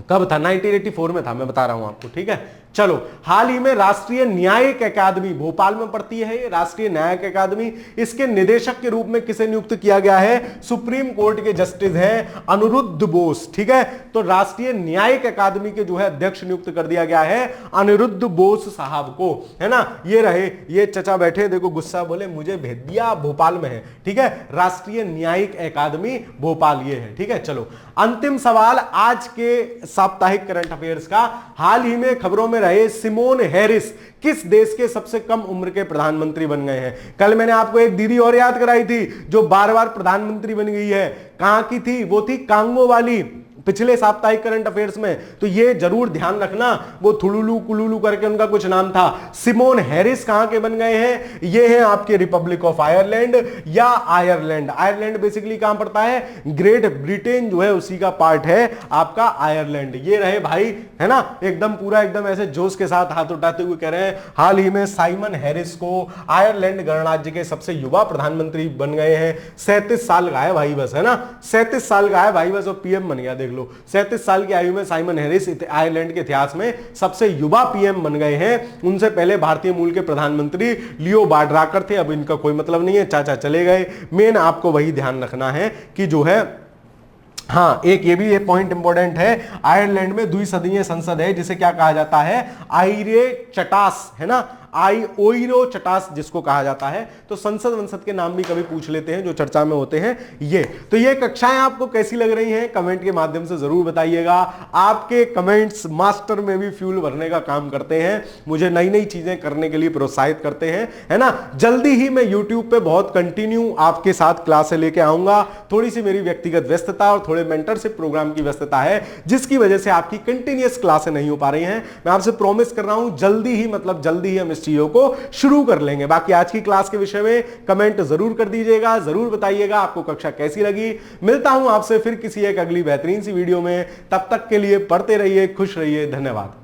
कब था? 1984 में था, मैं बता रहा हूं आपको, ठीक है। चलो, हाल ही में राष्ट्रीय न्यायिक अकादमी, भोपाल में पड़ती है ये राष्ट्रीय न्यायिक अकादमी, इसके निदेशक के रूप में किसे नियुक्त किया गया है? सुप्रीम कोर्ट के जस्टिस हैं अनिरुद्ध बोस, ठीक है। तो राष्ट्रीय न्यायिक अकादमी के जो है अध्यक्ष नियुक्त कर दिया गया है अनिरुद्ध बोस साहब को, है ना। ये रहे, ये चचा बैठे, देखो गुस्सा, बोले मुझे भेज दिया, भोपाल में है, ठीक है। राष्ट्रीय न्यायिक अकादमी भोपाल ये है, ठीक है। चलो, अंतिम सवाल आज के साप्ताहिक करंट अफेयर्स का। हाल ही में खबरों में रहे सिमोन हैरिस किस देश के सबसे कम उम्र के प्रधानमंत्री बन गए हैं? कल मैंने आपको एक दीदी और याद कराई थी जो बार बार प्रधानमंत्री बन गई है, कहां की थी? वो थी कांगो वाली, पिछले साप्ताहिक करंट अफेयर्स में। तो ये जरूर ध्यान रखना, वो थुलुलू कुलुलू करके उनका कुछ नाम था। सिमोन हैरिस कहां के बन गए हैं? ये हैं आपके रिपब्लिक ऑफ आयरलैंड या आयरलैंड। आयरलैंड बेसिकली कहां पड़ता है? ग्रेट ब्रिटेन जो है उसी का पार्ट है आपका आयरलैंड। ये रहे भाई, है ना, एकदम पूरा एकदम ऐसे जोश के साथ हाथ उठाते हुए कह रहे हैं हाल ही में साइमन हैरिस को आयरलैंड गणराज्य के सबसे युवा प्रधानमंत्री बन गए हैं। 37 साल का है भाई बस, है ना, 37 साल का है भाई बस, और पीएम बन गया। देख लो, 37 साल की आयु में साइमन हैरिस आयरलैंड के इतिहास में सबसे युवा पीएम बन गए हैं। उनसे पहले भारतीय मूल के प्रधानमंत्री लियो बार्डराकर थे, अब इनका कोई मतलब नहीं है, चाचा चले गए। मेन आपको वही ध्यान रखना है कि जो है, हाँ, एक ये भी एक पॉइंट इंपॉर्टेंट है, आयरलैंड में द्विसदनीय संसद है जिसे क्या कहा जाता है? आइरे चटास, है ना, ओइरो चटास जिसको कहा जाता है। तो संसद वंसद के नाम भी कभी पूछ लेते हैं जो चर्चा में होते हैं ये। तो ये कक्षाएं आपको कैसी लग रही हैं कमेंट के माध्यम से जरूर बताइएगा। आपके कमेंट्स मास्टर में भी फ्यूल भरने का काम करते हैं, मुझे नई नई चीजें करने के लिए प्रोत्साहित करते हैं, है ना। जल्दी ही मैं यूट्यूब पे बहुत कंटिन्यू आपके साथ क्लासें लेके आऊंगा। थोड़ी सी मेरी व्यक्तिगत व्यस्तता और थोड़े मेंटरशिप प्रोग्राम की व्यस्तता है जिसकी वजह से आपकी कंटिन्यूअस क्लासें नहीं हो पा रही हैं। मैं आपसे प्रॉमिस कर रहा हूं जल्दी ही, मतलब जल्दी ही हम इस चीजों को शुरू कर लेंगे। बाकी आज की क्लास के विषय में कमेंट जरूर कर दीजिएगा, जरूर बताइएगा आपको कक्षा कैसी लगी। मिलता हूं आपसे फिर किसी एक अगली बेहतरीन सी वीडियो में, तब तक के लिए पढ़ते रहिए, खुश रहिए, धन्यवाद।